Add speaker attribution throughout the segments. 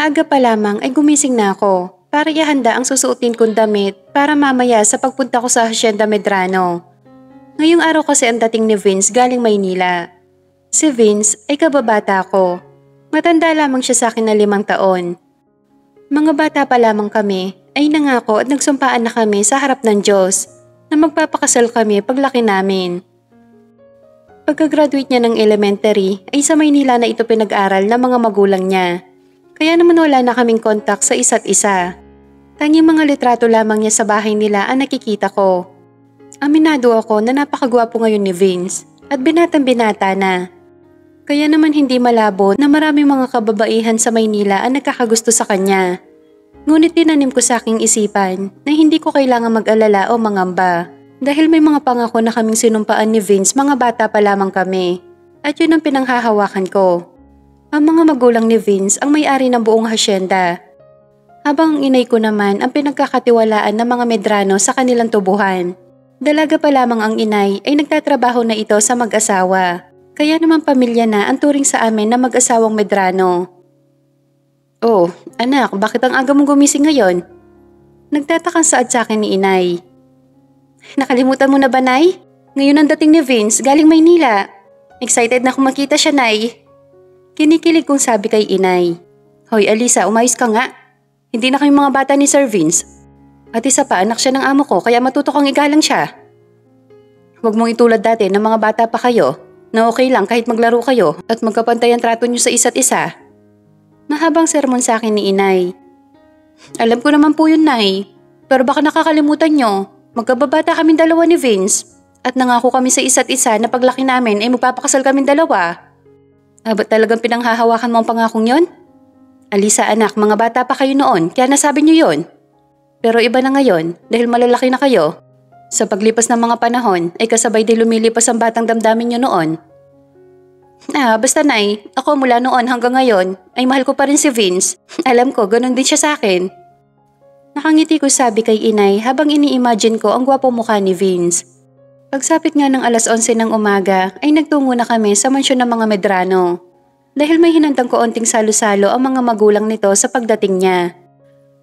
Speaker 1: Maaga pa lamang ay gumising na ako para ihanda ang susuotin kong damit para mamaya sa pagpunta ko sa Hacienda Medrano. Ngayong araw kasi ang dating ni Vince galing Maynila. Si Vince ay kababata ko. Matanda lamang siya sa akin na 5 taon. Mga bata pa lamang kami ay nangako at nagsumpaan na kami sa harap ng Diyos na magpapakasal kami paglaki namin. Pagka-graduate niya ng elementary ay sa Maynila na ito pinag-aral ng mga magulang niya. Kaya naman wala na kaming kontak sa isa't isa. Tanging mga litrato lamang niya sa bahay nila ang nakikita ko. Aminado ako na napakagwapo ngayon ni Vince at binatang-binata na. Kaya naman hindi malabo na maraming mga kababaihan sa Maynila ang nagkakagusto sa kanya. Ngunit tinanim ko sa aking isipan na hindi ko kailangan mag-alala o mangamba. Dahil may mga pangako na kaming sinumpaan ni Vince mga bata pa lamang kami. At yun ang pinanghahawakan ko. Ang mga magulang ni Vince ang may-ari ng buong hacienda. Habang ang inay ko naman ang pinagkakatiwalaan ng mga Medrano sa kanilang tubuhan. Dalaga pa lamang ang inay ay nagtatrabaho na ito sa mag-asawa. Kaya naman pamilya na ang turing sa amin na mag-asawang Medrano. Oh, anak, bakit ang aga mong gumising ngayon? Nagtatakang saad sa akin ni inay. Nakalimutan mo na ba, Nay? Ngayon ang dating ni Vince galing Maynila. Excited na akong makita siya, Nay. Kinikilig kong sabi kay inay. Hoy Alisa, umayos ka nga. Hindi na kayong mga bata ni Sir Vince. At isa pa, anak siya ng amo ko kaya matuto kang igalang siya. Huwag mong itulad dati ng mga bata pa kayo na okay lang kahit maglaro kayo at magkapantay ang trato niyo sa isa't isa. Mahabang sermon sa akin ni inay. Alam ko naman po yun, Nay. Pero baka nakakalimutan nyo, magkababata kaming dalawa ni Vince at nangako kami sa isa't isa na paglaki namin ay magpapakasal kaming dalawa. Ba't talagang pinanghahawakan mo ang pangakong yon? Alisa anak, mga bata pa kayo noon kaya nasabi niyo yon. Pero iba na ngayon dahil malalaki na kayo. Sa paglipas ng mga panahon ay kasabay din lumilipas ang batang damdamin niyo noon. Basta Nay, ako mula noon hanggang ngayon ay mahal ko pa rin si Vince. Alam ko, ganun din siya sa akin. Nakangiti ko sabi kay inay habang ini-imagine ko ang gwapo mukha ni Vince. Pagsapit nga ng 11:00 ng umaga ay nagtungo na kami sa mansyon ng mga Medrano. Dahil may hinandang koonting salo-salo ang mga magulang nito sa pagdating niya.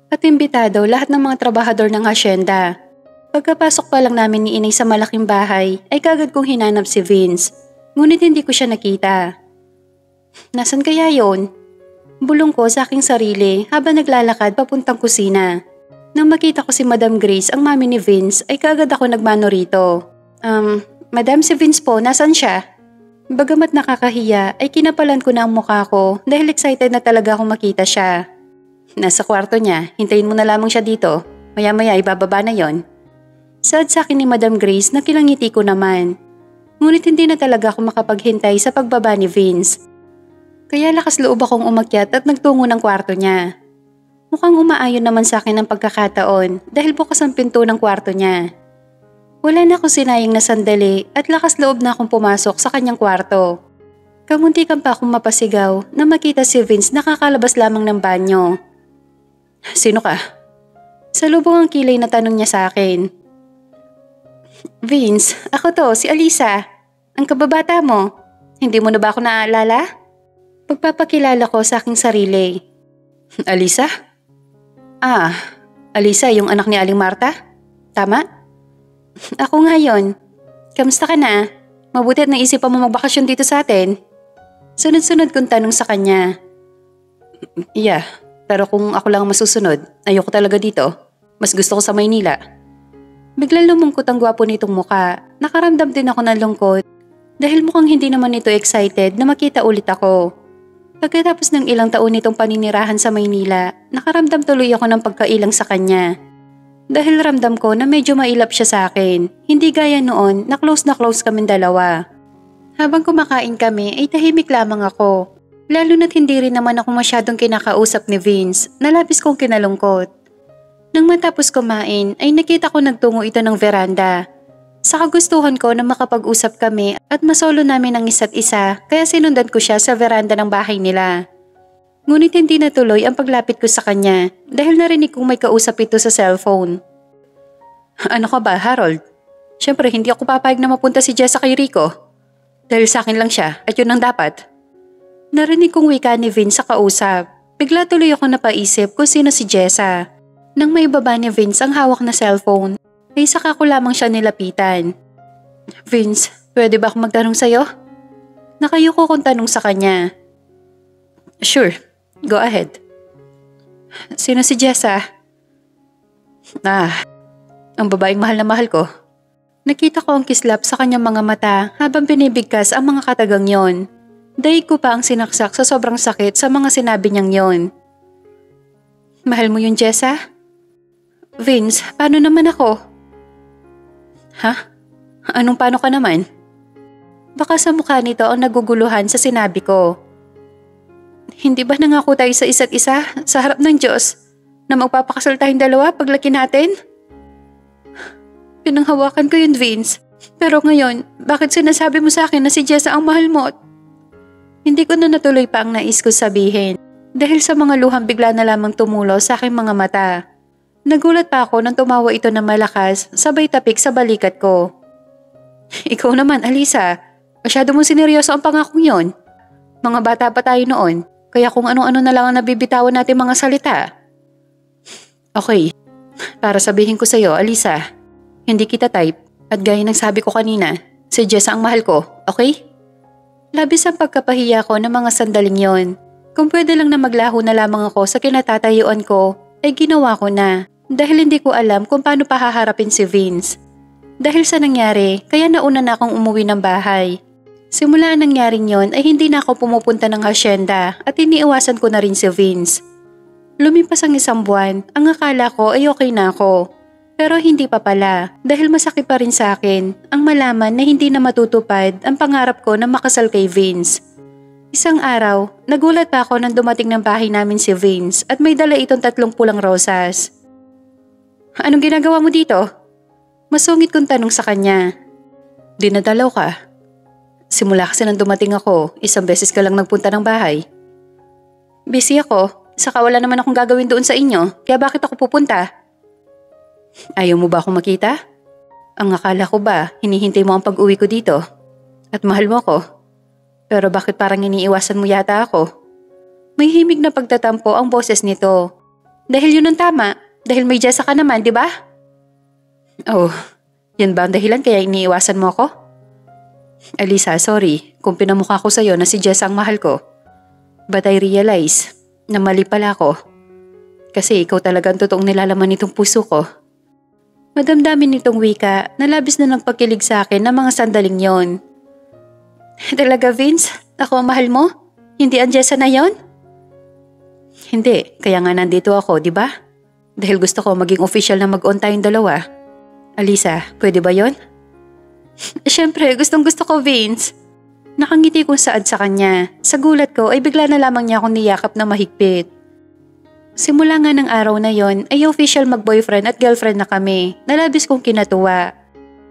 Speaker 1: At imbitado lahat ng mga trabahador ng hacienda. Pagkapasok pa lang namin ni inay sa malaking bahay ay kagad kong hinanap si Vince. Ngunit hindi ko siya nakita. Nasaan kaya yon? Bulong ko sa aking sarili habang naglalakad papuntang kusina. Nang makita ko si Madam Grace, ang mami ni Vince, ay kagad ako nagmano rito. Madam, si Vince po, nasan siya? Bagamat nakakahiya, ay kinapalan ko na ang mukha ko dahil excited na talaga akong makita siya. Nasa kwarto niya, hintayin mo na lamang siya dito. Maya-maya ibababa na yon. Saad sa akin ni Madam Grace na kilangiti ko naman. Ngunit hindi na talaga ako makapaghintay sa pagbaba ni Vince. Kaya lakas loob akong umakyat at nagtungo ng kwarto niya. Mukhang umaayon naman sa akin ang pagkakataon dahil bukas ang pinto ng kwarto niya. Wala na akong sinayang na sandali at lakas loob na akong pumasok sa kanyang kwarto. Kamuntikan pa akong mapasigaw na makita si Vince nakakalabas lamang ng banyo. Sino ka? Salubong ang kilay na tanong niya sa akin. Vince, ako to, si Alisa. Ang kababata mo. Hindi mo na ba ako naaalala? Pagpapakilala ko sa aking sarili. Alisa? Alisa, yung anak ni Aling Marta? Tama? Ako nga yun. Kamusta ka na? Mabuti at naisipan mo magbakasyon dito sa atin. Sunod-sunod kong tanong sa kanya. Yeah, pero kung ako lang masusunod, ayoko talaga dito. Mas gusto ko sa Maynila. Biglang lumungkot ang gwapo nitong muka. Nakaramdam din ako ng lungkot dahil mukhang hindi naman ito excited na makita ulit ako. Pagkatapos ng ilang taon nitong paninirahan sa Maynila, nakaramdam tuloy ako ng pagkailang sa kanya. Dahil ramdam ko na medyo mailap siya sa akin. Hindi gaya noon na close kaming dalawa. Habang kumakain kami ay tahimik lamang ako. Lalo na't hindi rin naman ako masyadong kinakausap ni Vince na labis kong kinalungkot. Nang matapos kumain ay nakita ko nagtungo ito ng veranda. Sa kagustuhan ko na makapag-usap kami at masolo namin ang isa't isa kaya sinundan ko siya sa veranda ng bahay nila. Ngunit hindi natuloy ang paglapit ko sa kanya dahil narinig kong may kausap ito sa cellphone. Ano ka ba, Harold? Siyempre hindi ako papayag na mapunta si Jessa kay Rico. Dahil sa akin lang siya at yun ang dapat. Narinig kong wika ni Vince sa kausap. Bigla tuloy ako napaisip kung sino si Jessa. Nang may baba ni Vince ang hawak na cellphone, ay saka ko lamang siya nilapitan. Vince, pwede ba akong magtanong sa'yo? Nakayuko kong tanong sa kanya. Sure, go ahead. Sino si Jessa? Ang babaeng mahal na mahal ko. Nakita ko ang kislap sa kanyang mga mata habang binibigkas ang mga katagang yon. Daig ko pa ang sinaksak sa sobrang sakit sa mga sinabi niyang yon. Mahal mo yun, Jessa? Vince, paano naman ako? Ha? Anong paano ka naman? Baka sa mukha nito ang naguguluhan sa sinabi ko. Hindi ba nangako tayo sa isa't isa sa harap ng Diyos na magpapakasal tayong dalawa paglaki natin? Pinanghawakan ko yun, Vince. Pero ngayon, bakit sinasabi mo sa akin na si Jessa ang mahal mo? Hindi ko na natuloy pa ang nais ko sabihin dahil sa mga luhang bigla na lamang tumulo sa aking mga mata. Nagulat pa ako nang tumawa ito na malakas sabay tapik sa balikat ko. Ikaw naman, Alisa. Masyado mong sineryoso ang pangakong yon. Mga bata pa tayo noon, kaya kung ano-ano na lang ang nabibitawan natin mga salita. Okay, para sabihin ko sa'yo, Alisa, hindi kita type at gaya ng sabi ko kanina, si Jessa ang mahal ko, okay? Labis ang pagkapahiya ko ng mga sandaling yon. Kung pwede lang na maglaho na lamang ako sa kinatatayuan ko, ay ginawa ko na dahil hindi ko alam kung paano pahaharapin si Vince. Dahil sa nangyari, kaya nauna na akong umuwi ng bahay. Simula ang nangyaring yon ay hindi na ako pumupunta ng hasyenda at iniiwasan ko na rin si Vince. Lumipas ang 1 buwan, ang akala ko ay okay na ako. Pero hindi pa pala dahil masakit pa rin sa akin ang malaman na hindi na matutupad ang pangarap ko na makasal kay Vince. Isang araw, nagulat pa ako nang dumating ng bahay namin si Vince at may dala itong 3 pulang rosas. Anong ginagawa mo dito? Masungit kong tanong sa kanya. Dinadalaw ka. Simula kasi nang dumating ako, 1 beses ka lang nagpunta ng bahay. Busy ako, saka wala naman akong gagawin doon sa inyo, kaya bakit ako pupunta? Ayaw mo ba akong makita? Ang akala ko ba, hinihintay mo ang pag-uwi ko dito? At mahal mo ako? Pero bakit parang iniiwasan mo yata ako? May himig na pagtatampo ang boses nito. Dahil yun ang tama, dahil may Jessa ka naman, di ba? Oh, yan ba ang dahilan kaya iniiwasan mo ako? Alisa, sorry kung pinamukha ko sa'yo na si Jessa ang mahal ko. But I realize na mali pala ako. Kasi ikaw talaga ang totoong nilalaman nitong puso ko. Madamdamin nitong wika na labis na nagpakilig sa akin ng mga sandaling yon. Talaga Vince, ako ang mahal mo? Hindi ang Jessa na yon? Hindi, kaya nga nandito ako, di ba? Dahil gusto ko maging official na mag-on tayong dalawa. Alisa, pwede ba yon? Siyempre, gustong gusto ko, Vince. Nakangiti kong saad sa kanya. Sa gulat ko ay bigla na lamang niya akong niyakap na mahigpit. Simula nga ng araw na yon ay official mag-boyfriend at girlfriend na kami. Nalabis kong kinatuwa.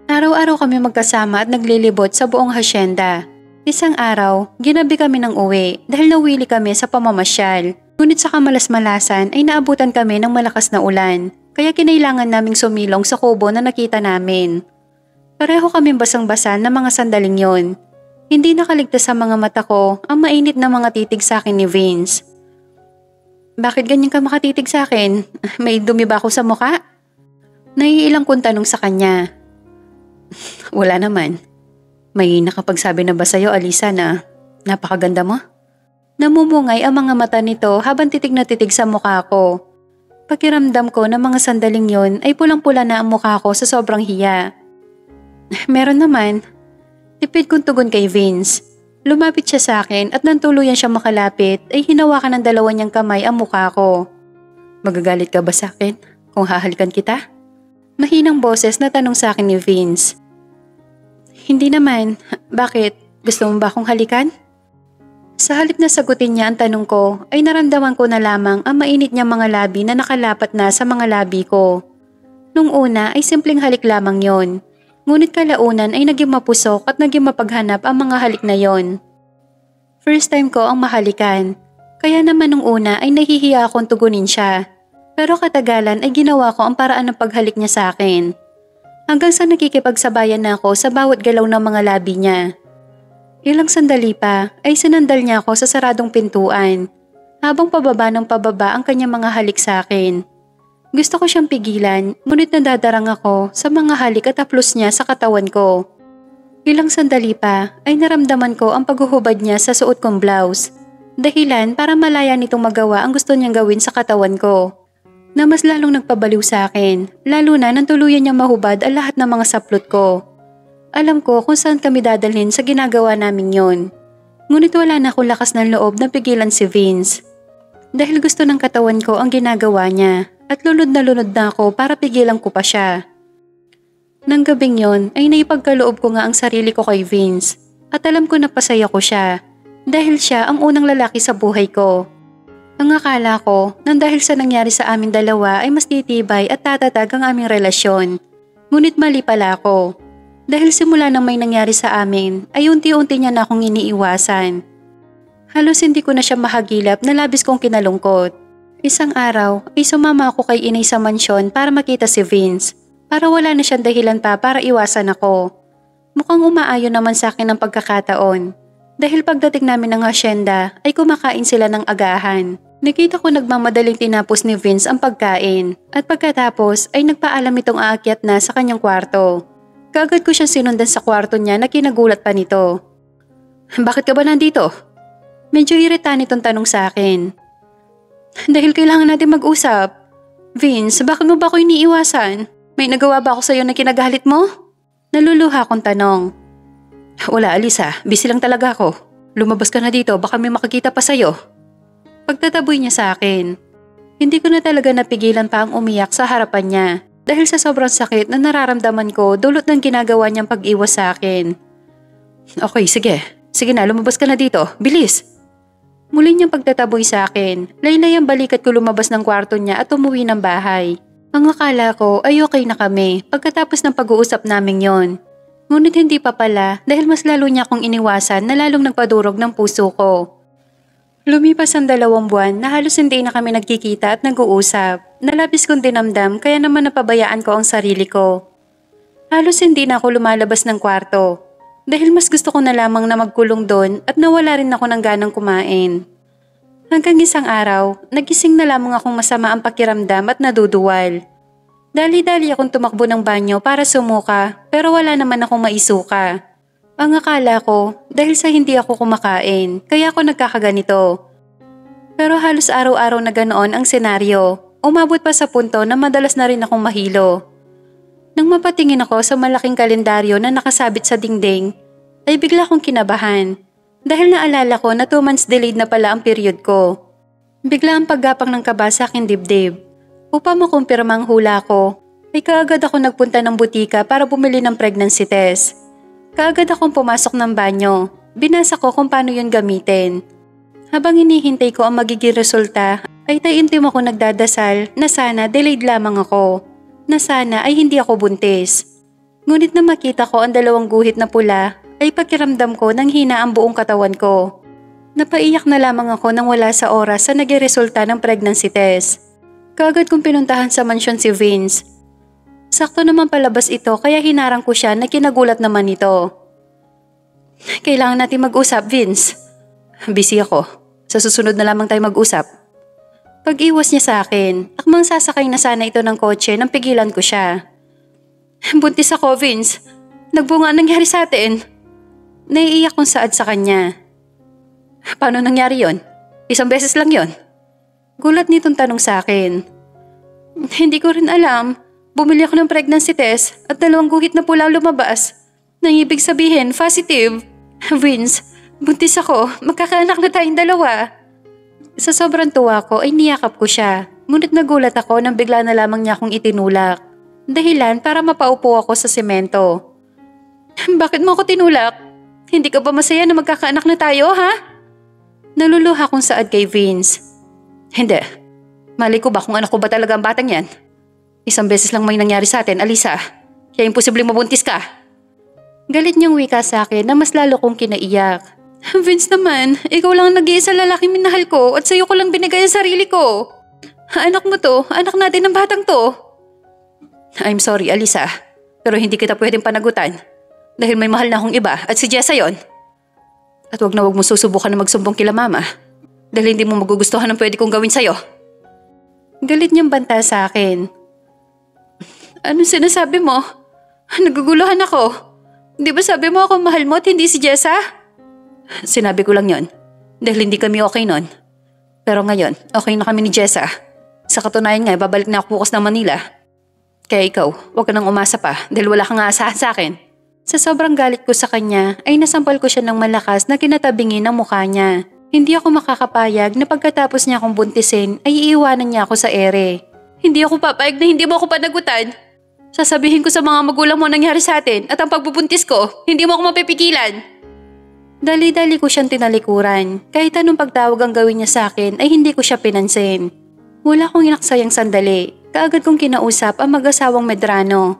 Speaker 1: Araw-araw kami magkasama at naglilibot sa buong hasyenda. Isang araw, ginabi kami ng uwi dahil nawili kami sa pamamasyal. Ngunit sa kamalas-malasan ay naabutan kami ng malakas na ulan. Kaya kinailangan naming sumilong sa kubo na nakita namin. Pareho kaming basang-basa ng mga sandaling yon. Hindi nakaligtas sa mga mata ko ang mainit na mga titig sa akin ni Vince. Bakit ganyan ka makatitig sa akin? May dumi ba ako sa mukha? Naiilang kong tanong sa kanya. Wala naman. May nakapagsabi na ba sa'yo, Alisa, na napakaganda mo? Namumungay ang mga mata nito habang titig na titig sa mukha ko. Pakiramdam ko na mga sandaling yon ay pulang-pula na ang mukha ko sa sobrang hiya. Meron naman. Tipid kong tugon kay Vince. Lumapit siya sa akin at nang tuluyan siya makalapit ay hinawakan ng 2 niyang kamay ang mukha ko. Magagalit ka ba sa akin kung hahalikan kita? Mahinang boses na tanong sa akin ni Vince. Hindi naman. Bakit? Gusto mo ba akong halikan? Sa halip na sagutin niya ang tanong ko ay naramdaman ko na lamang ang mainit niyang mga labi na nakalapat na sa mga labi ko. Nung una ay simpleng halik lamang yon. Ngunit kalaunan ay naging mapusok at naging mapaghanap ang mga halik na yon. First time ko ang mahalikan, kaya naman nung una ay nahihiya akong tugunin siya. Pero katagalan ay ginawa ko ang paraan ng paghalik niya sa akin. Hanggang sa nakikipagsabayan na ako sa bawat galaw ng mga labi niya. Ilang sandali pa ay sinandal niya ako sa saradong pintuan. habang pababa ng pababa ang kanyang mga halik sa akin. Gusto ko siyang pigilan, ngunit nadadarang ako sa mga halik at haplos niya sa katawan ko. Ilang sandali pa ay naramdaman ko ang paghuhubad niya sa suot kong blouse. Dahilan para malaya nitong magawa ang gusto niyang gawin sa katawan ko. Na mas lalong nagpabaliw sa akin, lalo na nang tuluyan niyang mahubad ang lahat ng mga saplot ko. Alam ko kung saan kami dadalhin sa ginagawa namin yon. Ngunit wala na akong lakas ng loob na pigilan si Vince. Dahil gusto ng katawan ko ang ginagawa niya at lunod na ako para pigilan ko pa siya. Nang gabing yon ay naipagkaloob ko nga ang sarili ko kay Vince at alam ko na pasaya ko siya dahil siya ang unang lalaki sa buhay ko. Ang akala ko nang dahil sa nangyari sa aming dalawa ay mas titibay at tatatag ang aming relasyon. Ngunit mali pala ako. Dahil simula nang may nangyari sa amin ay unti-unti niya na akong iniiwasan. Halos hindi ko na siya mahagilap na labis kong kinalungkot. Isang araw ay sumama ako kay inay sa mansyon para makita si Vince. Para wala na siyang dahilan pa para iwasan ako. Mukhang umaayon naman sa akin ang pagkakataon. Dahil pagdating namin ng hasyenda ay kumakain sila ng agahan. Nakita ko nagmamadaling tinapos ni Vince ang pagkain at pagkatapos ay nagpaalam itong aakyat na sa kanyang kwarto. Kaagad ko siyang sinundan sa kwarto niya na kinagulat pa nito. Bakit ka ba nandito? Medyo irita nitong tanong sa akin. Dahil kailangan natin mag-usap. Vince, bakit mo ba ako iniiwasan? May nagawa ba ako sa'yo na kinagalit mo? Naluluha akong tanong. Wala, Alisa. Busy lang talaga ako. Lumabas ka na dito, baka may makakita pa sa'yo. Pagtataboy niya sa akin. Hindi ko na talaga napigilan pa ang umiyak sa harapan niya. Dahil sa sobrang sakit na nararamdaman ko dulot ng ginagawa niyang pag-iwas sa akin. Okay, sige. Sige na, lumabas ka na dito. Bilis! Muli niyang pagtataboy sa akin. Laylay ang balikat ko lumabas ng kwarto niya at umuwi ng bahay. Ang akala ko ay okay na kami pagkatapos ng pag-uusap naming yon. Ngunit hindi pa pala dahil mas lalo niya akong iniwasan na lalong nagpadurog ng puso ko. Lumipas ang 2 buwan na halos hindi na kami nagkikita at nag-uusap. Nalabis kong dinamdam kaya naman napabayaan ko ang sarili ko. Halos hindi na ako lumalabas ng kwarto dahil mas gusto ko na lamang na magkulong doon at nawala rin ako ng ganang kumain. Hanggang isang araw, nagising na lamang akong masama ang pakiramdam at naduduwal. Dali-dali akong tumakbo ng banyo para sumuka pero wala naman akong maisuka. Ang akala ko dahil sa hindi ako kumakain kaya ako nagkakaganito. Pero halos araw-araw na ganoon ang senaryo. Umabot pa sa punto na madalas na rin akong mahilo. Nang mapatingin ako sa malaking kalendaryo na nakasabit sa dingding, ay bigla akong kinabahan. Dahil naalala ko na 2 months delayed na pala ang period ko. Bigla ang paggapang ng kaba sa aking dibdib. Upang makumpirma ang hula ko, ay kaagad ako nagpunta ng butika para bumili ng pregnancy test. Kaagad akong pumasok ng banyo. Binasa ko kung paano yun gamitin. Habang hinihintay ko ang magiging resulta, ay taimtim ako nagdadasal na sana delayed lamang ako. Na sana ay hindi ako buntis. Ngunit na makita ko ang 2 guhit na pula, ay pakiramdam ko nang hina ang buong katawan ko. Napaiyak na lamang ako nang wala sa oras sa naging resulta ng pregnancy test. Kaagad kong pinuntahan sa mansyon si Vince. Sakto naman palabas ito kaya hinarang ko siya na kinagulat naman ito. Kailangan natin mag-usap, Vince. Busy ako. Sa susunod na lamang tayo mag-usap. Pag-iwas niya sa akin, akmang sasakay na sana ito ng kotse nang pigilan ko siya. Buntis ako, Vince. Nagbunga ang nangyari sa atin. Naiiyak kong saad sa kanya. Paano nangyari yon? 1 beses lang yon? Gulat nitong tanong sa akin. Hindi ko rin alam. Bumili ako ng pregnancy test at 2 guhit na pula lumabas. Nang ibig sabihin, positive. Vince, buntis ako. Magkakaanak na tayong 2. Sa sobrang tuwa ko ay niyakap ko siya. Ngunit nagulat ako nang bigla na lamang niya akong itinulak. Dahilan para mapaupo ako sa semento. Bakit mo ako tinulak? Hindi ka ba masaya na magkakaanak na tayo, ha? Naluluha kong saad kay Vince. Hindi. Malay ko ba kung anak ko ba talaga ang batang yan? 1 beses lang may nangyari sa atin, Alisa. Kaya imposibleng mabuntis ka. Galit niyang wika sa akin na mas lalo kong kinaiyak. Vince naman, ikaw lang ang nag-iisa lalaking minahal ko at sa'yo ko lang binigay ang sarili ko. Anak mo to, anak natin ng batang to. I'm sorry, Alisa. Pero hindi kita pwedeng panagutan. Dahil may mahal na akong iba at si Jessa yon. At wag na wag mo susubukan na magsumbong kila mama.
Speaker 2: Dahil hindi mo magugustuhan ang pwede kong gawin sa'yo.
Speaker 1: Galit niyang banta sa akin. Ano sinasabi mo? Naguguluhan ako. Di ba sabi mo ako mahal mo at hindi si Jessa?
Speaker 2: Sinabi ko lang yon dahil hindi kami okay nun. Pero ngayon, okay na kami ni Jessa. Sa katunayan nga, babalik na ako bukas ng Manila. Kaya ikaw, huwag ka nang umasa pa dahil wala kang aasahan sa akin.
Speaker 1: Sa sobrang galit ko sa kanya ay nasampal ko siya ng malakas na kinatabingin ang mukha niya. Hindi ako makakapayag na pagkatapos niya akong buntisin ay iiwanan niya ako sa ere.
Speaker 2: Hindi ako papayag na hindi mo ako panagutan. Sasabihin ko sa mga magulang mo nangyari sa atin at ang pagbubuntis ko, hindi mo ako mapipigilan.
Speaker 1: Dali-dali ko siyang tinalikuran. Kahit anong pagtawag ang gawin niya sa akin ay hindi ko siya pinansin. Wala akong inaksayang sandali. Kaagad kong kinausap ang mag-asawang Medrano.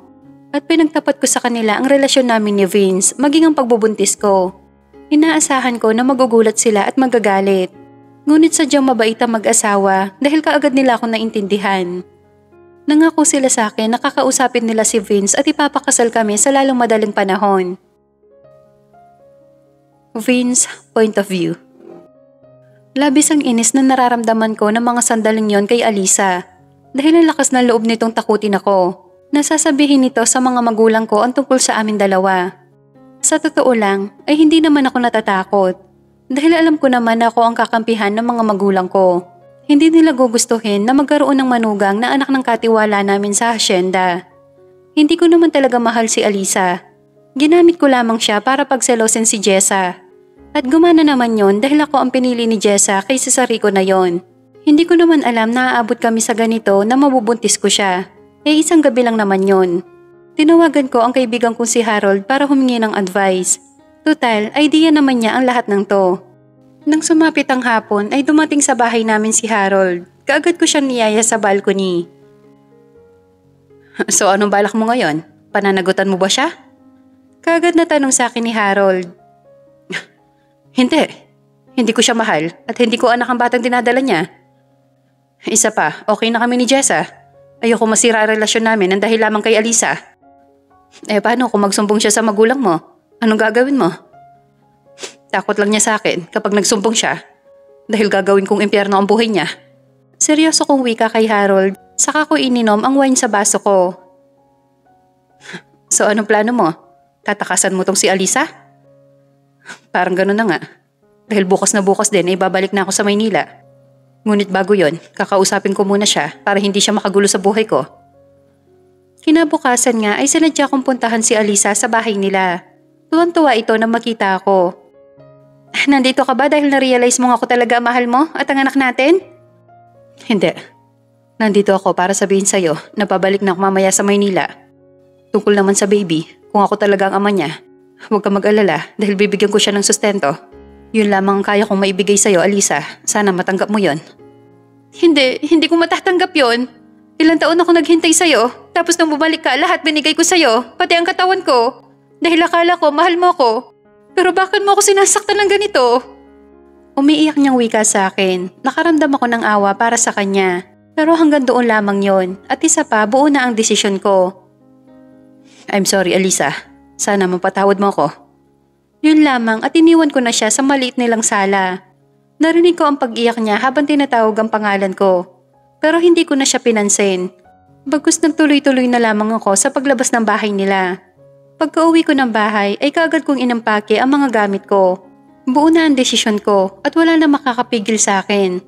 Speaker 1: At pinagtapat ko sa kanila ang relasyon namin ni Vince maging ang pagbubuntis ko. Inaasahan ko na magugulat sila at magagalit. Ngunit sadyang mabait ang mag-asawa dahil kaagad nila ako naintindihan. Nangako sila sa akin na kakausapin nila si Vince at ipapakasal kami sa lalong madaling panahon. Vince point of view. Labis ang inis na nararamdaman ko ng mga sandaling yon kay Alisa dahil ang lakas ng loob nitong takutin ako. Nasasabihin nito sa mga magulang ko ang tungkol sa amin dalawa. Sa totoo lang ay hindi naman ako natatakot dahil alam ko naman na ako ang kakampihan ng mga magulang ko. Hindi nila gugustuhin na magkaroon ng manugang na anak ng katiwala namin sa hasyenda. Hindi ko naman talaga mahal si Alisa. Ginamit ko lamang siya para pagselosin si Jessa. At gumana naman yon dahil ako ang pinili ni Jessa kaysa sa Rico na yon. Hindi ko naman alam na aabot kami sa ganito na mabubuntis ko siya. Isang gabi lang naman yon. Tinawagan ko ang kaibigan kong si Harold para humingi ng advice. Total, idea naman niya ang lahat ng to. Nang sumapit ang hapon ay dumating sa bahay namin si Harold. Kaagad ko siyang niyaya sa balcony.
Speaker 2: So anong balak mo ngayon? Pananagutan mo ba siya?
Speaker 1: Kaagad na tanong sa akin ni Harold.
Speaker 2: Hindi. Hindi ko siya mahal at hindi ko anak ang batang dinadala niya. Isa pa, okay na kami ni Jessa. Ayoko masira ang relasyon namin ng dahil lamang kay Alisa. Paano kung magsumbong siya sa magulang mo? Anong gagawin mo? Takot lang niya sa akin kapag nagsumbong siya dahil gagawin kong impyerno ang buhay niya.
Speaker 1: Seryoso kong wika kay Harold, saka ko ininom ang wine sa baso ko.
Speaker 2: So anong plano mo? Tatakasan mo tong si Alisa? Parang gano'n na nga. Dahil bukas na bukas din ay babalik na ako sa Maynila. Ngunit bago yon, kakausapin ko muna siya para hindi siya makagulo sa buhay ko.
Speaker 1: Kinabukasan nga ay sinadya kong puntahan si Alisa sa bahay nila. Tuwang-tuwa ito na makita ako. Nandito ka ba dahil na-realize mo nga ako talaga mahal mo at ang anak natin?
Speaker 2: Hindi. Nandito ako para sabihin sa'yo na pabalik na ako mamaya sa Maynila. Tungkol naman sa baby, kung ako talaga ang ama niya, huwag ka mag-alala dahil bibigyan ko siya ng sustento. Yun lamang ang kaya kong maibigay sa'yo, Alisa. Sana matanggap mo yon.
Speaker 1: Hindi ko matatanggap yon. Ilang taon ako naghintay sa'yo, tapos nung bumalik ka, lahat binigay ko sa'yo, pati ang katawan ko. Dahil akala ko, mahal mo ko. Pero bakit mo ako sinasaktan ng ganito? Umiiyak niyang wika sa akin. Nakaramdam ako ng awa para sa kanya. Pero hanggang doon lamang yon. At isa pa, buo na ang desisyon ko.
Speaker 2: I'm sorry, Alisa. Sana mapatawad mo ako.
Speaker 1: Yun lamang at iniwan ko na siya sa maliit nilang sala. Narinig ko ang pag-iyak niya habang tinatawag ang pangalan ko. Pero hindi ko na siya pinansin. Bagkus nagtuloy-tuloy na lamang ako sa paglabas ng bahay nila. Pagka-uwi ko ng bahay ay kaagad kong inampake ang mga gamit ko. Buo na ang desisyon ko at wala na makakapigil sa akin.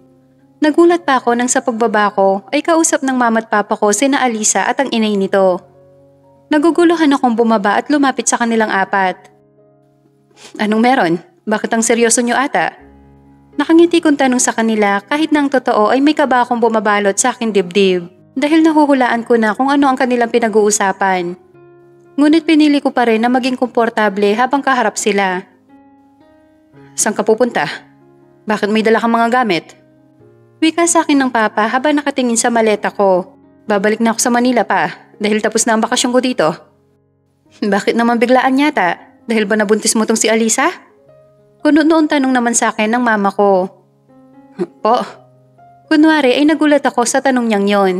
Speaker 1: Nagulat pa ako nang sa pagbaba ko ay kausap ng mama at papa ko sina Alisa at ang inay nito. Naguguluhan akong bumaba at lumapit sa kanilang apat.
Speaker 2: Anong meron? Bakit ang seryoso niyo ata?
Speaker 1: Nakangiti kong tanong sa kanila kahit na ang totoo ay may kaba akong bumabalot sa aking dibdib dahil nahuhulaan ko na kung ano ang kanilang pinag-uusapan. Ngunit pinili ko pa rin na maging komportable habang kaharap sila.
Speaker 2: Saan ka pupunta? Bakit may dala kang mga gamit?
Speaker 1: Wika sa akin ng papa habang nakatingin sa maleta ko.
Speaker 2: Babalik na ako sa Manila pa dahil tapos na ang bakasyon ko dito. Bakit naman biglaan yata? Dahil ba nabuntis mo tong si Alisa?
Speaker 1: Noon tanong naman sa akin ng mama ko.
Speaker 2: Po?
Speaker 1: Kunwari ay nagulat ako sa tanong niyang yon.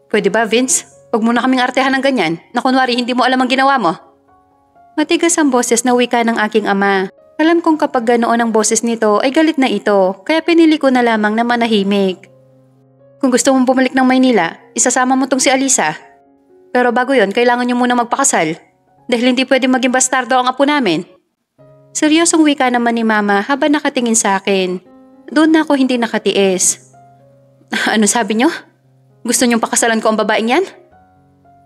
Speaker 2: Pwede ba, Vince? Huwag mo na kaming artehan ng ganyan na kunwari hindi mo alam ang ginawa mo.
Speaker 1: Matigas ang boses na wika ng aking ama. Alam kong kapag ganoon ang boses nito ay galit na ito, kaya pinili ko na lamang na manahimik. Kung gusto mong bumalik ng Maynila, isasama mo tong si Alisa. Pero bago yon, kailangan niyo muna magpakasal. Dahil hindi pwede maging bastardo ang apo namin. Seryosong wika naman ni Mama habang nakatingin sa akin. Doon na ako hindi nakatiis. Ano sabi niyo? Gusto niyong pakasalan ko ang babaeng yan?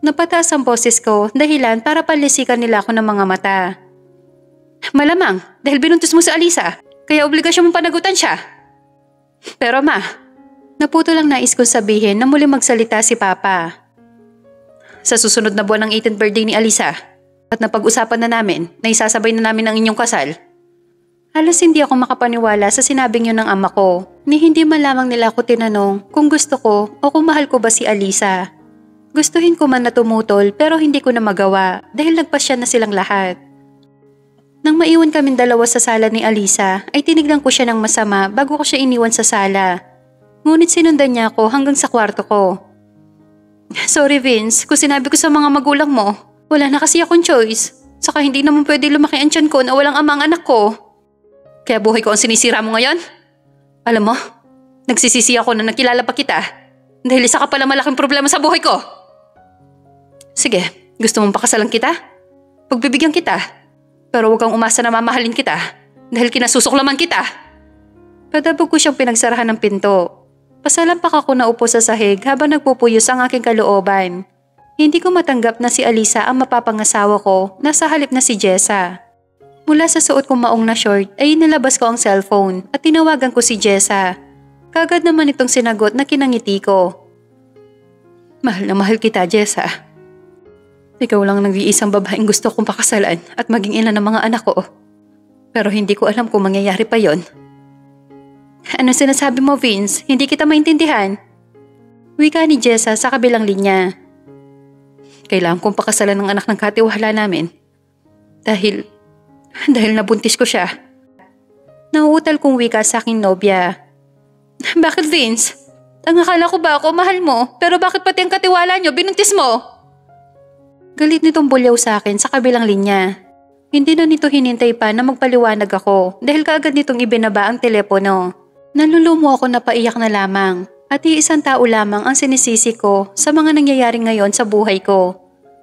Speaker 1: Napataas ang boses ko dahilan para palisikan nila ako ng mga mata. Malamang dahil binuntis mo si Alisa, kaya obligasyon mong panagutan siya. Pero Ma, naputo lang nais kong sabihin na muli magsalita si Papa. Sa susunod na buwan ng 18th birthday ni Alisa, at napag-usapan na namin na isasabay na namin ang inyong kasal. Halos hindi ako makapaniwala sa sinabing yun ng ama ko, ni hindi man lamang nila ako tinanong kung gusto ko o kung mahal ko ba si Alisa. Gustuhin ko man na tumutol pero hindi ko na magawa dahil nagpasya na silang lahat. Nang maiwan kaming dalawa sa sala ni Alisa ay tinignan ko siya ng masama bago ko siya iniwan sa sala. Ngunit sinundan niya ako hanggang sa kwarto ko. Sorry Vince, kung sinabi ko sa mga magulang mo, wala na kasi akong choice. Saka hindi naman pwede lumaki ang tiyan ko na walang ama ang anak ko. Kaya buhay ko ang sinisira mo ngayon? Alam mo, nagsisisi ako na nakilala pa kita. Dahil isa ka pala malaking problema sa buhay ko. Sige, gusto mong pakasalan kita? Pagbibigyan kita. Pero huwag kang umasa na mamahalin kita. Dahil kinasusuklaman kita. Padabog ko siyang pinagsarahan ng pinto. Pasalampak ako na upo sa sahig habang nagpupuyos ang aking kalooban. Hindi ko matanggap na si Alisa ang mapapangasawa ko na sa halip na si Jessa. Mula sa suot kong maong na short ay inilabas ko ang cellphone at tinawagan ko si Jessa. Kagad naman itong sinagot na kinangiti ko. Mahal na mahal kita, Jessa. Ikaw lang nag-iisang babaeng gusto kong pakasalan at maging ina ng mga anak ko. Pero hindi ko alam kung mangyayari pa yon. Ano sinasabi mo, Vince? Hindi kita maintindihan. Wika ni Jessa sa kabilang linya. Kailangan kong pakasalan ng anak ng katiwala namin. Dahil nabuntis ko siya. Nauutal kong wika sa aking nobya. Bakit Vince? Ang akala ko ba ako mahal mo, pero bakit pati ang katiwala niyo binuntis mo? Galit nitong bulyaw sa akin sa kabilang linya. Hindi na nito hinintay pa na magpaliwanag ako dahil kaagad nitong ibinaba ang telepono. Nalulumo ako na paiyak na lamang at iisang tao lamang ang sinisisi ko sa mga nangyayari ngayon sa buhay ko.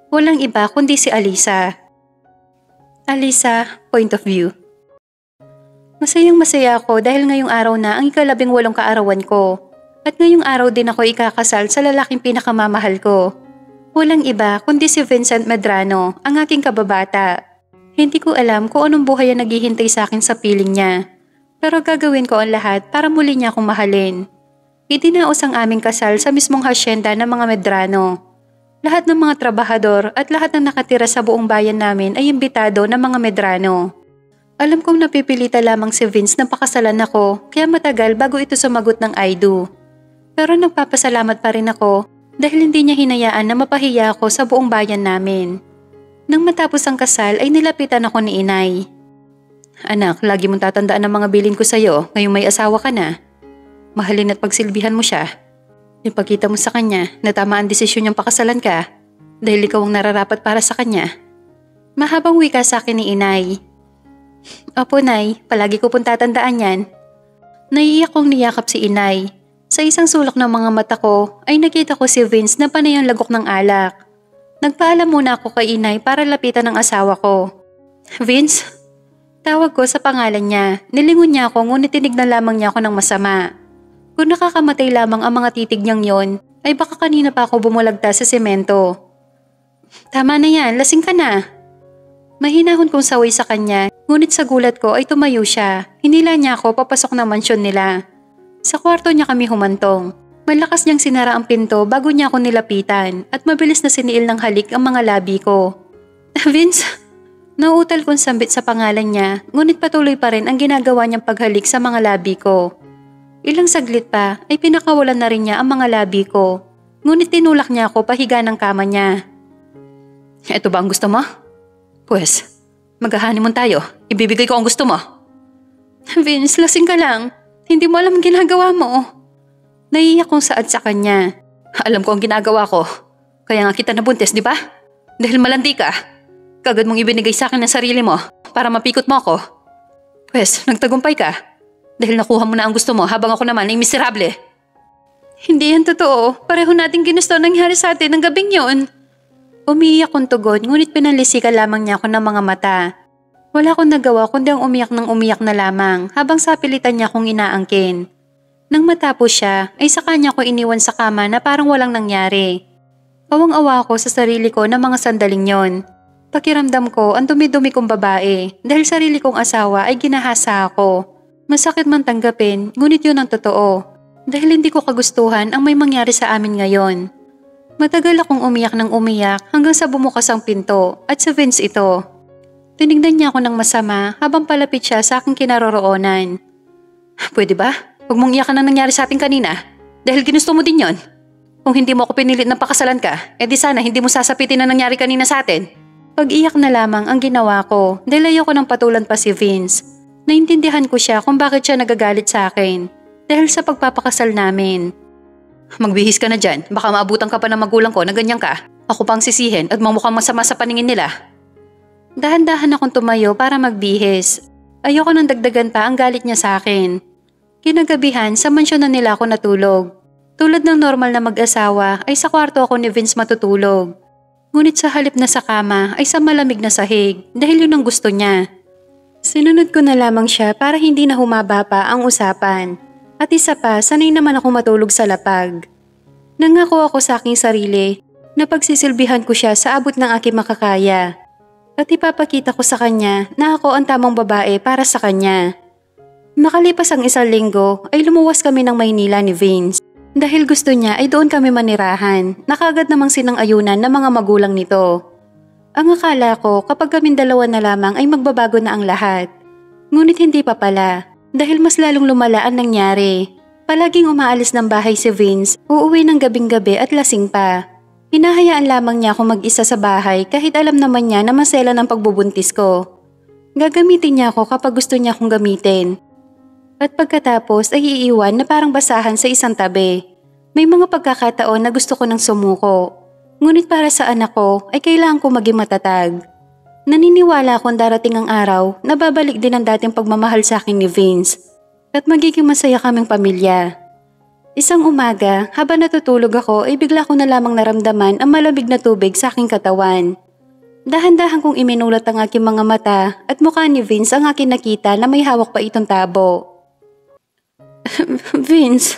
Speaker 1: Walang iba kundi si Alisa. Alisa, point of view. Masayang masaya ako dahil ngayong araw na ang ika-18 kaarawan ko. At ngayong araw din ako ikakasal sa lalaking pinakamamahal ko. Walang iba kundi si Vincent Medrano, ang aking kababata. Hindi ko alam kung anong buhay ang naghihintay sa akin sa piling niya. Pero gagawin ko ang lahat para muli niya akong mahalin. Idinaos ang aming kasal sa mismong hasyenda ng mga Medrano. Lahat ng mga trabahador at lahat ng nakatira sa buong bayan namin ay imbitado ng mga Medrano. Alam kong napipilita lamang si Vince na pakasalan ako kaya matagal bago ito sumagot ng I do. Pero nagpapasalamat pa rin ako dahil hindi niya hinayaan na mapahiya ako sa buong bayan namin. Nang matapos ang kasal ay nilapitan ako ni Inay. Anak, lagi mong tatandaan ang mga bilin ko sa'yo ngayong may asawa ka na. Mahalin at pagsilbihan mo siya. Ipakita mo sa kanya na tama ang desisyon niyang pakasalan ka dahil ikaw ang nararapat para sa kanya. Mahabang wika sa akin ni Inay. Opo Nay, palagi ko pong tatandaan yan. Naiiyak kong niyakap si Inay. Sa isang sulok ng mga mata ko ay nakita ko si Vince na panay ang lagok ng alak. Nagpaalam muna ako kay Inay para lapitan ang asawa ko. Vince? Tawag ko sa pangalan niya. Nilingon niya ako ngunit tinignan lamang niya ako ng masama. Kung nakakamatay lamang ang mga titig niyang yon, ay baka kanina pa ako bumulagta sa semento. Tama na yan, lasing ka na. Mahinahon kong saway sa kanya, ngunit sa gulat ko ay tumayo siya. Hinila niya ako papasok ng mansyon nila. Sa kwarto niya kami humantong. Malakas niyang sinara ang pinto bago niya ako nilapitan at mabilis na siniil ng halik ang mga labi ko. Vince, nauutal kong sambit sa pangalan niya, ngunit patuloy pa rin ang ginagawa niyang paghalik sa mga labi ko. Ilang saglit pa ay pinakawalan na rin niya ang mga labi ko, ngunit tinulak niya ako pahiga ng kama niya. Ito ba ang gusto mo? Pwes, mag-honeymoon tayo. Ibibigay ko ang gusto mo. Vince, lasing ka lang. Hindi mo alam ang ginagawa mo. Naiiyak kong saad sa kanya. Alam ko ang ginagawa ko. Kaya nga kita nabuntis, di ba? Dahil malandi ka. Kagad mong ibinigay sa akin ang sarili mo para mapikot mo ako.
Speaker 2: Pwes, nagtagumpay ka. Dahil nakuha mo na ang gusto mo habang ako naman ay miserable.
Speaker 1: Hindi yan totoo. Pareho nating ginusto ang nangyari sa atin ng gabing yon. Umiiyak kong tugon, ngunit pinalisikan lamang niya ako ng mga mata. Wala akong nagawa kundi ang umiyak ng umiyak na lamang habang sapilitan niya akong inaangkin. Nang matapos siya, ay saka niya ko iniwan sa kama na parang walang nangyari. Awang-awa ako sa sarili ko ng mga sandaling yon. Pakiramdam ko ang dumi-dumi kong babae dahil sarili kong asawa ay ginahasa ako. Masakit man tanggapin, ngunit yun ang totoo. Dahil hindi ko kagustuhan ang may mangyari sa amin ngayon. Matagal akong umiyak ng umiyak hanggang sa bumukas ang pinto at si Vince ito. Tinignan niya ako ng masama habang palapit siya sa aking kinaroroonan.
Speaker 2: Pwede ba? Huwag mong iyakan ang nangyari sa atin kanina. Dahil ginusto mo din yon. Kung hindi mo ako pinilit na pakasalan ka, edi sana hindi mo sasapitin ang nangyari kanina sa atin.
Speaker 1: Pag-iyak na lamang ang ginawa ko dahil ayoko nang patulan pa si Vince. Naintindihan ko siya kung bakit siya nagagalit sa akin dahil sa pagpapakasal namin.
Speaker 2: Magbihis ka na dyan, baka maabutan ka pa ng magulang ko na ganyan ka. Ako pang sisihin at mamukhang masama sa paningin nila.
Speaker 1: Dahan-dahan akong tumayo para magbihis. Ayoko nang dagdagan pa ang galit niya sa akin. Kinagabihan sa mansyon na nila ako natulog. Tulad ng normal na mag-asawa ay sa kwarto ako ni Vince matutulog. Ngunit sa halip na sa kama ay sa malamig na sahig dahil yun ang gusto niya. Sinunod ko na lamang siya para hindi na humaba pa ang usapan. At isa pa, sanay naman ako matulog sa lapag. Nangako ako sa aking sarili na pagsisilbihan ko siya sa abot ng aking makakaya. At ipapakita ko sa kanya na ako ang tamang babae para sa kanya. Makalipas ang 1 linggo ay lumuwas kami ng Maynila ni Vince. Dahil gusto niya ay doon kami manirahan, nakagad namang sinang-ayunan ng mga magulang nito. Ang akala ko kapag kaming dalawa na lamang ay magbabago na ang lahat. Ngunit hindi pa pala. Dahil mas lalong lumala ang nangyari. Palaging umaalis ng bahay si Vince, uuwi ng gabing-gabi at lasing pa. Hinahayaan lamang niya ako mag-isa sa bahay kahit alam naman niya na masela ng pagbubuntis ko. Gagamitin niya ako kapag gusto niya akong gamitin. At pagkatapos ay iiwan na parang basahan sa isang tabi. May mga pagkakataon na gusto ko ng sumuko. Ngunit para sa anak ko ay kailangan ko maging matatag. Naniniwala akong darating ang araw na babalik din ang dating pagmamahal sa akin ni Vince at magiging masaya kaming pamilya. Isang umaga, habang natutulog ako ay bigla ko na lamang naramdaman ang malamig na tubig sa aking katawan. Dahan-dahan kong iminulat ang aking mga mata at mukha ni Vince ang aking nakita na may hawak pa itong tabo. Vince,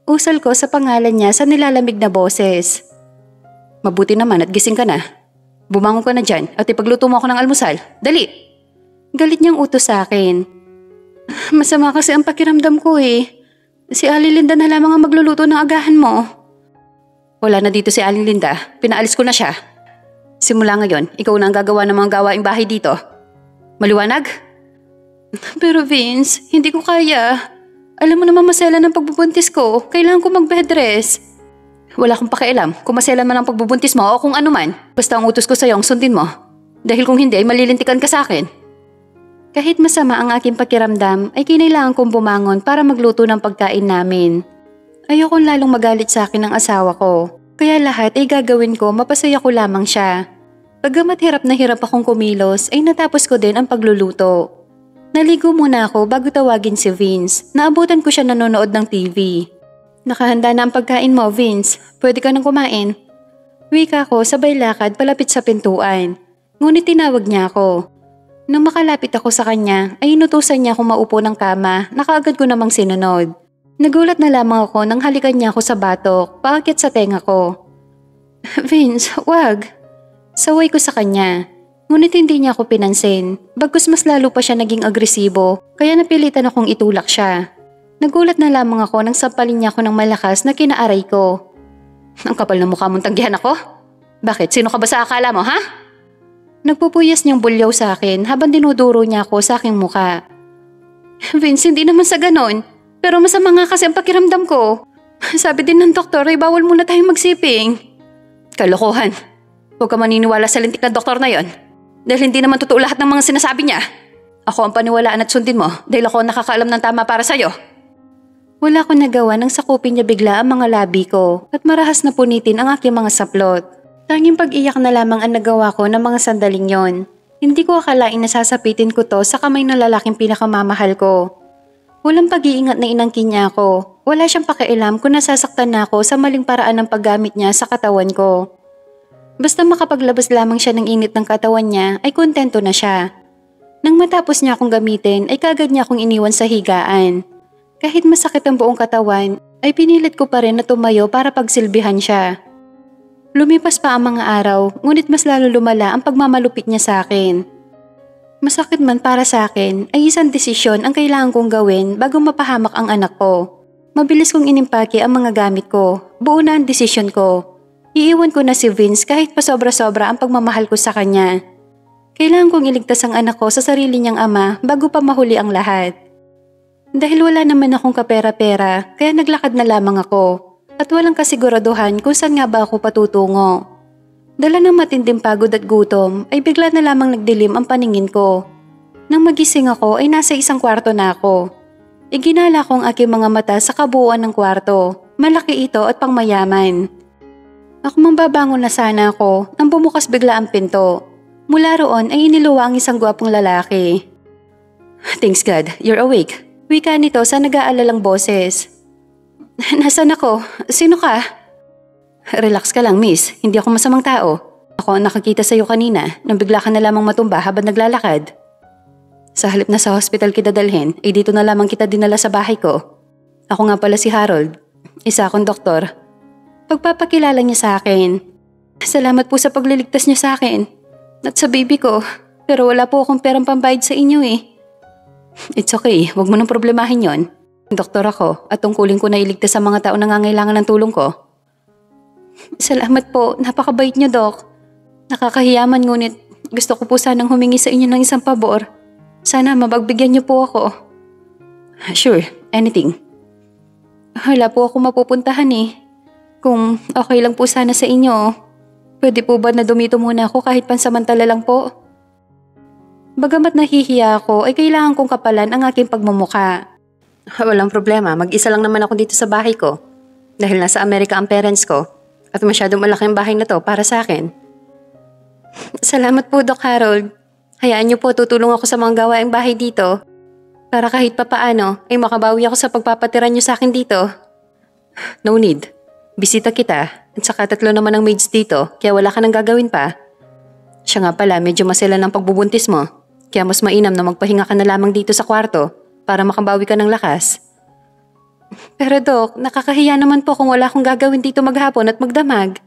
Speaker 1: usal ko sa pangalan niya sa nilalamig na boses.
Speaker 2: Mabuti naman at gising ka na. Bumangon ka na dyan at ipagluto mo ako ng almusal. Dali!
Speaker 1: Galit niyang utos sa akin. Masama kasi ang pakiramdam ko eh. Si Aling Linda na lamang ang magluluto ng agahan mo.
Speaker 2: Wala na dito si Aling Linda. Pinaalis ko na siya. Simula ngayon, ikaw na ang gagawa ng mga gawaing bahay dito. Maliwanag?
Speaker 1: Pero Vince, hindi ko kaya. Alam mo naman masela ng pagbubuntis ko. Kailangan ko mag-bed rest.
Speaker 2: Wala akong pakialam kung maselan man ang pagbubuntis mo o kung ano man. Basta ang utos ko sa'yo ang sundin mo. Dahil kung hindi ay malilintikan ka sa akin.
Speaker 1: Kahit masama ang aking pakiramdam ay kinailangan kong bumangon para magluto ng pagkain namin. Ayokong lalong magalit sa akin ng asawa ko. Kaya lahat ay gagawin ko mapasaya ko lamang siya. Pagkamat hirap na hirap akong kumilos ay natapos ko din ang pagluluto. Naligo muna ako bago tawagin si Vince. Naabutan ko siya nanonood ng TV. Nakahanda na ang pagkain mo, Vince. Pwede ka nang kumain. Wika ko sabay lakad palapit sa pintuan. Ngunit tinawag niya ako. Nang makalapit ako sa kanya, ay inutusan niya akong maupo ng kama na kaagad ko namang sinunod. Nagulat na lamang ako nang halikan niya ako sa batok, paakyat sa tenga ko. Vince, wag. Saway ko sa kanya. Ngunit hindi niya ako pinansin. Bagkus mas lalo pa siya naging agresibo, kaya napilitan akong itulak siya. Nagulat na lamang ako nang sampalin niya ako ng malakas na kinaaray ko.
Speaker 2: Ang kapal na mukha mong tanggihan ako? Bakit? Sino ka ba sa akala mo, ha?
Speaker 1: Nagpupuyas niyang bulyaw sa akin habang dinuduro niya ako sa aking muka. Vince, hindi naman sa ganon. Pero masama nga kasi ang pakiramdam ko. Sabi din ng doktor ay bawal muna tayong magsiping.
Speaker 2: Kalokohan. Huwag ka maniniwala sa lintik na doktor na yon. Dahil hindi naman totoo lahat ng mga sinasabi niya. Ako ang paniwalaan at sundin mo dahil ako ang nakakaalam ng tama para sa'yo.
Speaker 1: Wala ko nagawa nang sakupin niya bigla ang mga labi ko at marahas na punitin ang aking mga saplot. Tanging pag-iyak na lamang ang nagawa ko ng mga sandaling yon. Hindi ko akalain na sasapitin ko to sa kamay ng lalaking pinakamamahal ko. Walang pag-iingat na inangkin niya ako. Wala siyang pakialam kung nasasaktan na ako sa maling paraan ng paggamit niya sa katawan ko. Basta makapaglabas lamang siya ng init ng katawan niya ay kontento na siya. Nang matapos niya akong gamitin ay kagad niya akong iniwan sa higaan. Kahit masakit ang buong katawan ay pinilit ko pa rin na tumayo para pagsilbihan siya. Lumipas pa ang mga araw, ngunit mas lalo lumala ang pagmamalupit niya sa akin. Masakit man para sa akin ay isang desisyon ang kailangan kong gawin bago mapahamak ang anak ko. Mabilis kong inimpake ang mga gamit ko, buo na ang desisyon ko. Iiwan ko na si Vince kahit pa sobra-sobra ang pagmamahal ko sa kanya. Kailangan kong iligtas ang anak ko sa sarili niyang ama bago pa mahuli ang lahat. Dahil wala naman akong kapera-pera, kaya naglakad na lamang ako. At walang kasiguraduhan kung saan nga ba ako patutungo. Dala ng matinding pagod at gutom ay bigla na lamang nagdilim ang paningin ko. Nang magising ako ay nasa isang kwarto na ako. Iginala ko ang aking mga mata sa kabuuan ng kwarto. Malaki ito at pangmayaman. Ako mambabangon na sana ako nang bumukas bigla ang pinto. Mula roon ay iniluwa ang isang gwapong lalaki. "Thanks God, you're awake." Wika nito sa nag-aalalang boses. "Nasaan ako? Sino ka?" "Relax ka lang, miss. Hindi ako masamang tao. Ako ang nakakita sa'yo kanina nang bigla ka na lamang matumba habang naglalakad. Sa halip na sa hospital kita dalhin, ay dito na lamang kita dinala sa bahay ko. Ako nga pala si Harold. Isa akong doktor." Pagpapakilala niya sa akin. "Salamat po sa pagliligtas niyo sa akin. At sa baby ko. Pero wala po akong perang pambayad sa inyo eh." "It's okay. Huwag mo nang problemahin yon. Doktor ako at tungkulin ko na iligtas sa mga tao na nangangailangan ng tulong ko." "Salamat po. Napakabait niyo, Dok. Nakakahiyaman ngunit gusto ko po sanang humingi sa inyo ng isang pabor. Sana mapagbigyan niyo po ako." "Sure. Anything." "Wala po ako mapupuntahan eh. Kung okay lang po sana sa inyo, pwede po ba na dumito muna ako kahit pansamantala lang po?" Bagamat nahihiya ako ay kailangan kong kapalan ang aking pagmumuka.
Speaker 2: Walang problema, mag-isa lang naman ako dito sa bahay ko. Dahil nasa Amerika ang parents ko at masyadong malaki ang bahay na to para sa akin.
Speaker 1: "Salamat po, Doc Harold. Hayaan niyo po tutulong ako sa mga gawaing bahay dito. Para kahit papaano ay makabawi ako sa pagpapatira niyo sa akin dito."
Speaker 2: "No need. Bisita kita at saka 3 naman ang maids dito kaya wala ka nang gagawin pa. Siya nga pala medyo masela ng pagbubuntis mo kaya mas mainam na magpahinga ka na lamang dito sa kwarto para makabawi ka ng lakas."
Speaker 1: "Pero Doc, nakakahiya naman po kung wala akong gagawin dito maghapon at magdamag."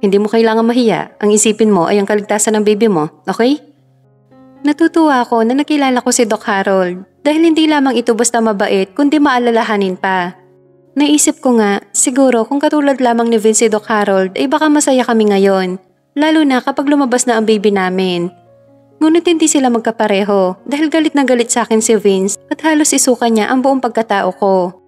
Speaker 2: "Hindi mo kailangan mahiya. Ang isipin mo ay ang kaligtasan ng baby mo, okay?"
Speaker 1: Natutuwa ako na nakilala ko si Doc Harold dahil hindi lamang ito basta mabait kundi maalalahanin pa. Naisip ko nga, siguro kung katulad lamang ni Vince si Doc Harold ay baka masaya kami ngayon, lalo na kapag lumabas na ang baby namin. Ngunit hindi sila magkapareho dahil galit na galit sa akin si Vince at halos isuka niya ang buong pagkatao ko.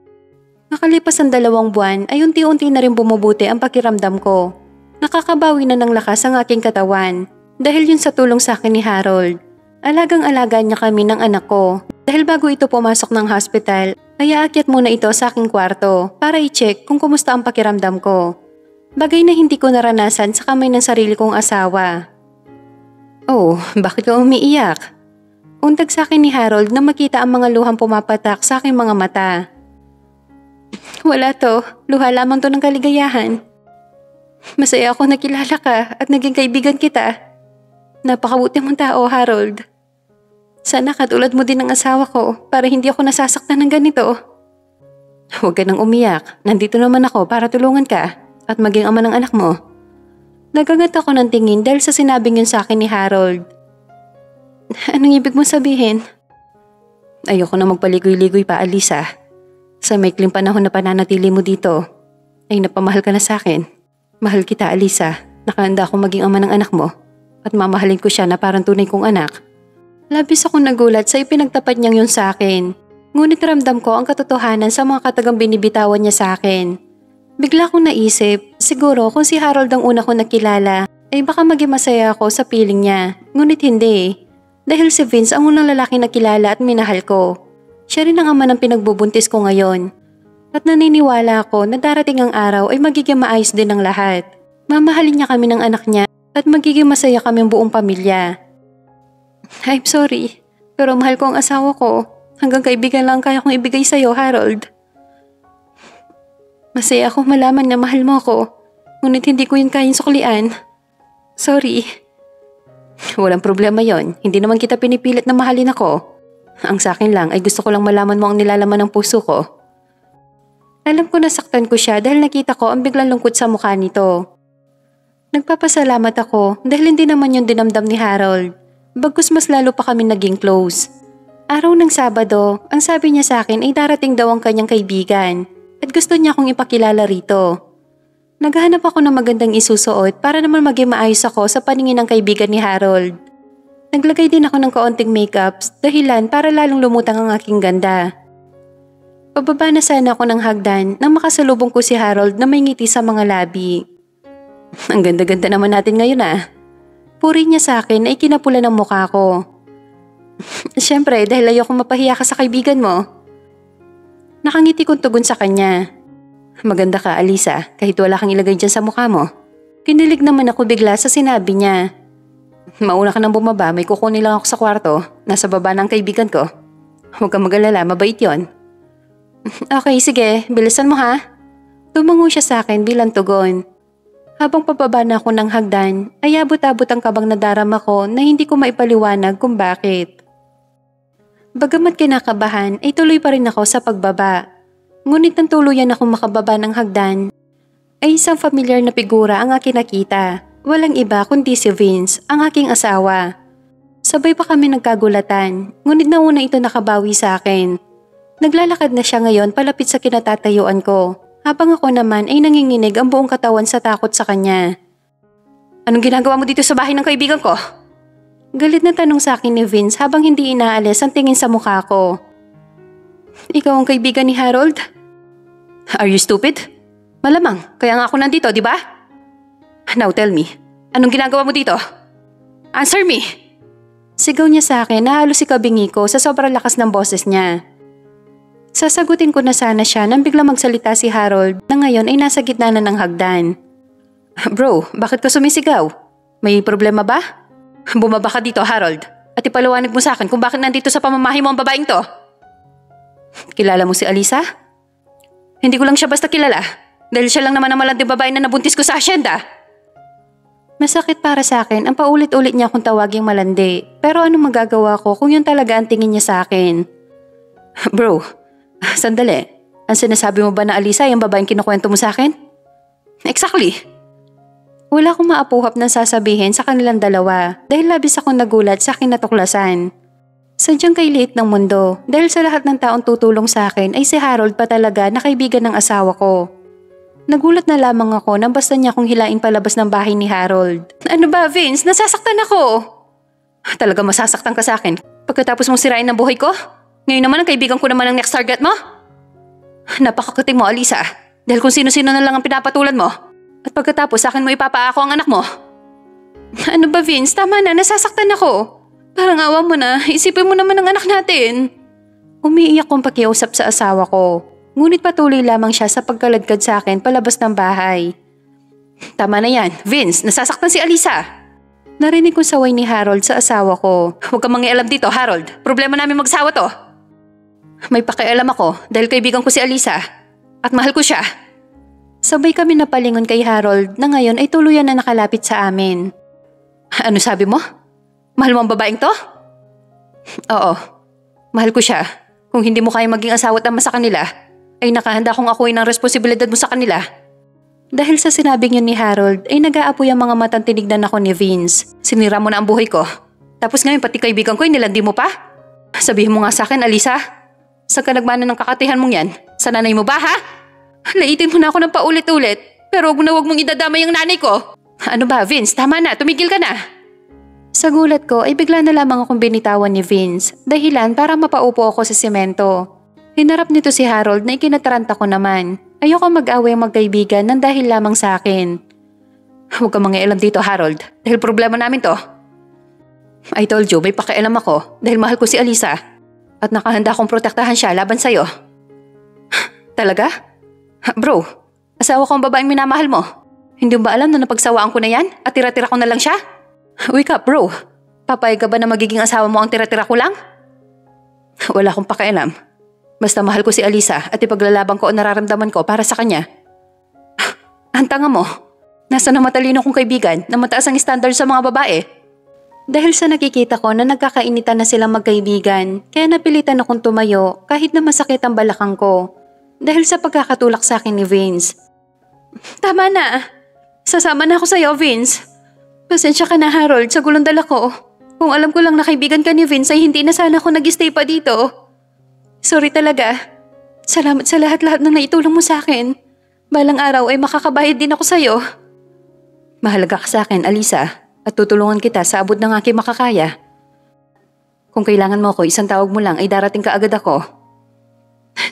Speaker 1: Nakalipas ang 2 buwan ay unti-unti na rin bumubuti ang pakiramdam ko. Nakakabawi na ng lakas ang aking katawan dahil yun sa tulong sa akin ni Harold. Alagang-alaga niya kami ng anak ko dahil bago ito pumasok ng hospital ay aakyat muna ito sa aking kwarto para i-check kung kumusta ang pakiramdam ko. Bagay na hindi ko naranasan sa kamay ng sarili kong asawa.
Speaker 2: "Oh, bakit ka umiiyak?"
Speaker 1: Untag sa akin ni Harold na makita ang mga luhang pumapatak sa aking mga mata. "Wala to, luha lamang to ng kaligayahan. Masaya ako nakilala ka at naging kaibigan kita. Napakabuti mong tao, Harold. Sana katulad mo din ng asawa ko para hindi ako nasasaktan ng ganito."
Speaker 2: "Huwag ka nang umiyak. Nandito naman ako para tulungan ka at maging ama ng anak mo."
Speaker 1: Nagagat ako ng tingin dahil sa sinabing yun sa akin ni Harold. "Anong ibig mong sabihin?"
Speaker 2: "Ayoko na magpaligoy-ligoy pa, Alisa. Sa maikling panahon na pananatili mo dito, ay napamahal ka na sa akin. Mahal kita, Alisa. Nakahanda akong maging ama ng anak mo at mamahalin ko siya na parang tunay kong anak."
Speaker 1: Labis akong nagulat sa ipinagtapat niyang yun sa akin. Ngunit ramdam ko ang katotohanan sa mga katagang binibitawan niya sa akin. Bigla kong naisip, siguro kung si Harold ang una ko nakilala, ay baka maging masaya ako sa piling niya. Ngunit hindi. Dahil si Vince ang unang lalaki na kilala at minahal ko. Siya rin ang ama ng pinagbubuntis ko ngayon. At naniniwala ako na darating ang araw ay magiging maayos din ang lahat. Mamahalin niya kami ng anak niya at magiging masaya kaming buong pamilya. I'm sorry, pero mahal ko ang asawa ko. Hanggang kaibigan lang kaya kong ibigay sa'yo, Harold. Masaya ako malaman na mahal mo ako, ngunit hindi ko yun kayang suklian. Sorry.
Speaker 2: Walang problema yon. Hindi naman kita pinipilit na mahalin ako. Ang sa akin lang ay gusto ko lang malaman mo ang nilalaman ng puso ko.
Speaker 1: Alam ko nasaktan ko siya dahil nakita ko ang biglang lungkot sa mukha nito. Nagpapasalamat ako dahil hindi naman yung dinamdam ni Harold. Bagkus mas lalo pa kami naging close. Araw ng Sabado, ang sabi niya sa akin ay darating daw ang kanyang kaibigan at gusto niya akong ipakilala rito. Naghahanap ako ng magandang isusuot para naman maging maayos ako sa paningin ng kaibigan ni Harold. Naglagay din ako ng kaunting makeups dahilan para lalong lumutang ang aking ganda. Pababa na sana ako ng hagdan nang makasalubong ko si Harold na may ngiti sa mga labi.
Speaker 2: Ang ganda-ganda naman natin ngayon ah.
Speaker 1: Puri niya sa akin na ikinapula ng mukha ko. Siyempre dahil ayoko mapahiya ka sa kaibigan mo. Nakangiti kong tugon sa kanya.
Speaker 2: Maganda ka, Alisa, kahit wala kang ilagay dyan sa mukha mo.
Speaker 1: Kinilig naman ako bigla sa sinabi niya.
Speaker 2: Mauna ka nang bumaba, may kukunin lang ako sa kwarto. Nasa baba ng kaibigan ko. Huwag kang mag-alala, mabait yon.
Speaker 1: Okay, sige, bilisan mo ha. Tumango siya sa akin bilang tugon. Habang pababa na ako ng hagdan, ay abot-abot ang kabang nadarama ko na hindi ko maipaliwanag kung bakit. Bagamat kinakabahan, ay tuloy pa rin ako sa pagbaba. Ngunit nang tuluyan ako makababa ng hagdan, ay isang familiar na figura ang aking nakita. Walang iba kundi si Vince, ang aking asawa. Sabay pa kami nagkagulatan, ngunit nauna ito nakabawi sa akin. Naglalakad na siya ngayon palapit sa kinatatayuan ko, habang ako naman ay nanginginig ang buong katawan sa takot sa kanya.
Speaker 2: Anong ginagawa mo dito sa bahay ng kaibigan ko?
Speaker 1: Galit na tanong sa akin ni Vince habang hindi inaalis ang tingin sa mukha ko. Ikaw ang kaibigan ni Harold?
Speaker 2: Are you stupid? Malamang, kaya nga ako nandito, di ba? Now tell me, anong ginagawa mo dito? Answer me!
Speaker 1: Sigaw niya sa akin na halos ikabingi ko sa sobrang lakas ng boses niya. Sasagutin ko na sana siya nang biglang magsalita si Harold na ngayon ay nasa gitna na ng hagdan.
Speaker 2: Bro, bakit ka sumisigaw? May problema ba? Bumaba ka dito, Harold, at ipaliwanag mo sa akin kung bakit nandito sa pamamahay mo ang babaeng to. Kilala mo si Alisa? Hindi ko lang siya basta kilala, dahil siya lang naman ang malanding babae na nabuntis ko sa asyenda.
Speaker 1: Masakit para sa akin ang paulit-ulit niya akong tawaging malandi, pero anong magagawa ko kung yun talaga ang tingin niya sa akin?
Speaker 2: Bro, sandali. Ang sinasabi mo ba na Alisa ay ang babaeng kinukwento mo sa akin? Exactly.
Speaker 1: Wala akong maapuhap ng sasabihin sa kanilang dalawa dahil labis akong nagulat sa aking natuklasan. Sadyang kay liit ng mundo dahil sa lahat ng taong tutulong sa akin ay si Harold pa talaga na kaibigan ng asawa ko. Nagulat na lamang ako nang basta niya akong hilain palabas ng bahay ni Harold.
Speaker 2: Ano ba, Vince? Nasasaktan ako! Talaga masasaktan ka sa akin pagkatapos mong sirain ang buhay ko? Ngayon naman ang kaibigan ko naman ang next target mo? Napakakating mo, Alisa. Dahil kung sino-sino na lang ang pinapatulan mo. At pagkatapos sa akin mo ipapaako ang anak mo.
Speaker 1: Ano ba, Vince? Tama na, nasasaktan ako. Parang awa mo na, isipin mo naman ang anak natin. Umiiyak kong pakiusap sa asawa ko. Ngunit patuloy lamang siya sa pagkaladkad sa akin palabas ng bahay.
Speaker 2: Tama na yan, Vince, nasasaktan si Alisa.
Speaker 1: Narinig ko saway ni Harold sa asawa ko.
Speaker 2: Huwag kang mangialam dito, Harold. Problema namin mag-asawa to. May pakialam ako dahil kaibigan ko si Alisa. At mahal ko siya.
Speaker 1: Sabay kami napalingon kay Harold na ngayon ay tuluyan na nakalapit sa amin.
Speaker 2: Ano sabi mo? Mahal mo ang babaeng to? Oo, mahal ko siya. Kung hindi mo kaya maging asawa at ama sa kanila, ay nakahanda kong akuin ang responsibilidad mo sa kanila.
Speaker 1: Dahil sa sinabing yun ni Harold ay nag-aapoy ang mga matang tinignan ako ni Vince.
Speaker 2: Sinira mo na ang buhay ko. Tapos ngayon pati kaibigan ko ay nilandi mo pa? Sabihin mo nga sa akin, Alisa. Saan ka nagmana ng kakatihan mong yan? Sa nanay mo ba, ha? Laitin mo na ako ng paulit-ulit. Pero huwag mong idadamay ang nanay ko. Ano ba, Vince? Tama na. Tumigil ka na.
Speaker 1: Sa gulat ko ay bigla na lamang akong binitawan ni Vince. Dahilan para mapaupo ako sa semento. Hinarap nito si Harold na ikinataranta ko naman. Ayoko mag-away ang magkaibigan nang dahil lamang sa akin.
Speaker 2: Huwag kang mangialam dito, Harold. Dahil problema namin to. I told you, may pakialam ako dahil mahal ko si Alisa. At nakahanda akong protektahan siya laban sa'yo. Talaga? Bro, asawa ko ang babaeng minamahal mo. Hindi mo ba alam na napagsawaan ko na yan at tira-tira ko na lang siya? Wake up, bro. Papayag ka ba na magiging asawa mo ang tira-tira ko lang? Wala akong pakialam. Basta mahal ko si Alisa at ipaglalaban ko ang nararamdaman ko para sa kanya. Ang tanga mo. Nasa na matalino kong kaibigan na mataas ang standard sa mga babae.
Speaker 1: Dahil sa nakikita ko na nagkakainitan na silang magkaibigan, kaya napilitan akong tumayo kahit na masakit ang balakang ko. Dahil sa pagkakatulak sa akin ni Vince. Tama na. Sasama na ako sa'yo, Vince. Pasensya ka na, Harold, sa gulong dala ko. Kung alam ko lang na kaibigan ka ni Vince ay hindi na sana ako nag-stay pa dito. Sorry talaga. Salamat sa lahat-lahat ng naitulong mo sa akin. Balang araw ay makakabayad din ako sa'yo.
Speaker 2: Mahalaga ka sa akin, Alisa, at tutulungan kita sa abot ng aking makakaya. Kung kailangan mo ako, isang tawag mo lang ay darating ka agad ako.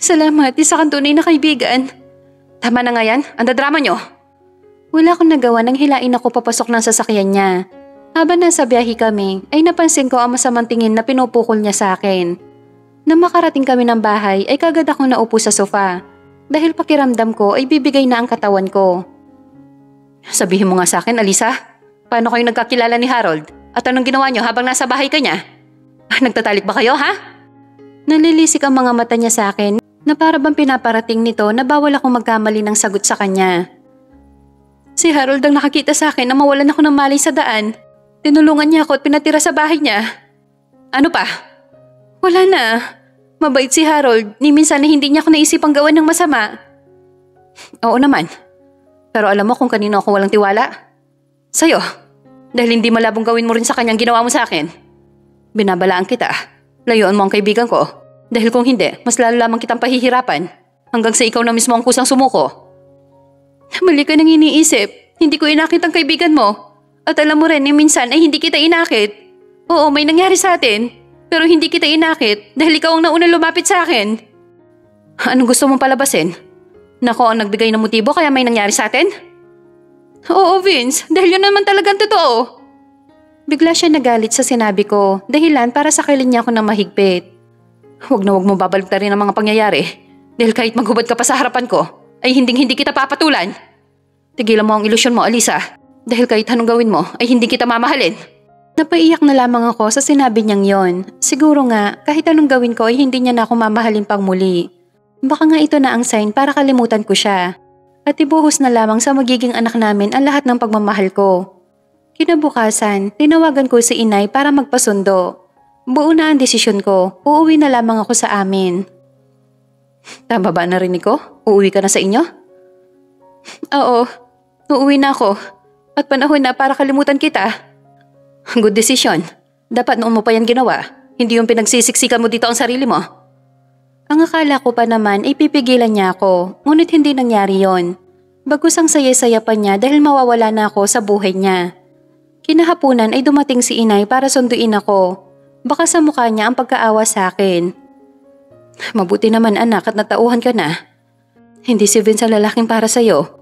Speaker 1: Salamat, isa kang tunay na kaibigan.
Speaker 2: Tama na nga yan, ang dadrama nyo.
Speaker 1: Wala akong nagawa nang hilain ako papasok ng sasakyan niya. Habang nasa biyahe kami, ay napansin ko ang masamang tingin na pinupukol niya sa akin. Nang makarating kami ng bahay ay kagad akong naupo sa sofa. Dahil pakiramdam ko ay bibigay na ang katawan ko.
Speaker 2: Sabihin mo nga sa akin, Alisa, paano kayo nagkakilala ni Harold? At anong ginawa niyo habang nasa bahay ka niya? Nagtatalik ba kayo, ha?
Speaker 1: Nalilisik ang mga mata niya sa akin na para bang pinaparating nito na bawal akong magkamali ng sagot sa kanya. Si Harold ang nakakita sa akin na mawalan ako ng malay sa daan. Tinulungan niya ako at pinatira sa bahay niya.
Speaker 2: Ano pa?
Speaker 1: Wala na. Mabait si Harold, ni minsan na hindi niya ako naisipang gawan ng masama.
Speaker 2: Oo naman. Pero alam mo kung kanino ako walang tiwala? Sa'yo. Dahil hindi malabong gawin mo rin sa kanyang ginawa mo sa akin. Binabalaan kita. Layuan mo ang kaibigan ko. Dahil kung hindi, mas lalo lamang kitang pahihirapan. Hanggang sa ikaw na mismo ang kusang sumuko.
Speaker 1: Mali ka nang iniisip. Hindi ko inakit ang kaibigan mo. At alam mo rin, minsan ay hindi kita inakit. Oo, may nangyari sa atin. Pero hindi kita inakit dahil ikaw ang nauna lumapit sa akin.
Speaker 2: Anong gusto mong palabasin? Nako ang nagbigay ng motibo kaya may nangyari sa atin?
Speaker 1: Oo, Vince. Dahil yun naman talagang totoo. Bigla siya nagalit sa sinabi ko. Dahilan para sakilin niya ako ng mahigpit.
Speaker 2: Huwag na huwag mo babaliktarin ang mga pangyayari. Dahil kahit maghubad ka pa sa harapan ko, ay hindi kita papatulan. Tigilan mo ang ilusyon mo, Alisa. Dahil kahit anong gawin mo, ay hindi kita mamahalin.
Speaker 1: Napaiyak na lamang ako sa sinabi niyang yon. Siguro nga, kahit anong gawin ko ay hindi niya na ako mamahalin pang muli. Baka nga ito na ang sign para kalimutan ko siya. At ibuhos na lamang sa magiging anak namin ang lahat ng pagmamahal ko. Kinabukasan, tinawagan ko si inay para magpasundo. Buo na ang desisyon ko, uuwi na lamang ako sa amin.
Speaker 2: Tama ba narinig ko? Uuwi ka na sa inyo?
Speaker 1: Oo, uuwi na ako. At panahon na para kalimutan kita.
Speaker 2: Good decision. Dapat noon mo pa yan ginawa. Hindi yung pinagsisiksikan mo dito ang sarili mo.
Speaker 1: Ang akala ko pa naman ay pipigilan niya ako, ngunit hindi nangyari yon. Bagkus ang saya-saya pa niya dahil mawawala na ako sa buhay niya. Kinahapunan ay dumating si inay para sunduin ako. Baka sa mukha niya ang pagkaawa sa akin.
Speaker 2: Mabuti naman anak at natauhan ka na. Hindi si Vince ang lalaking para sa'yo.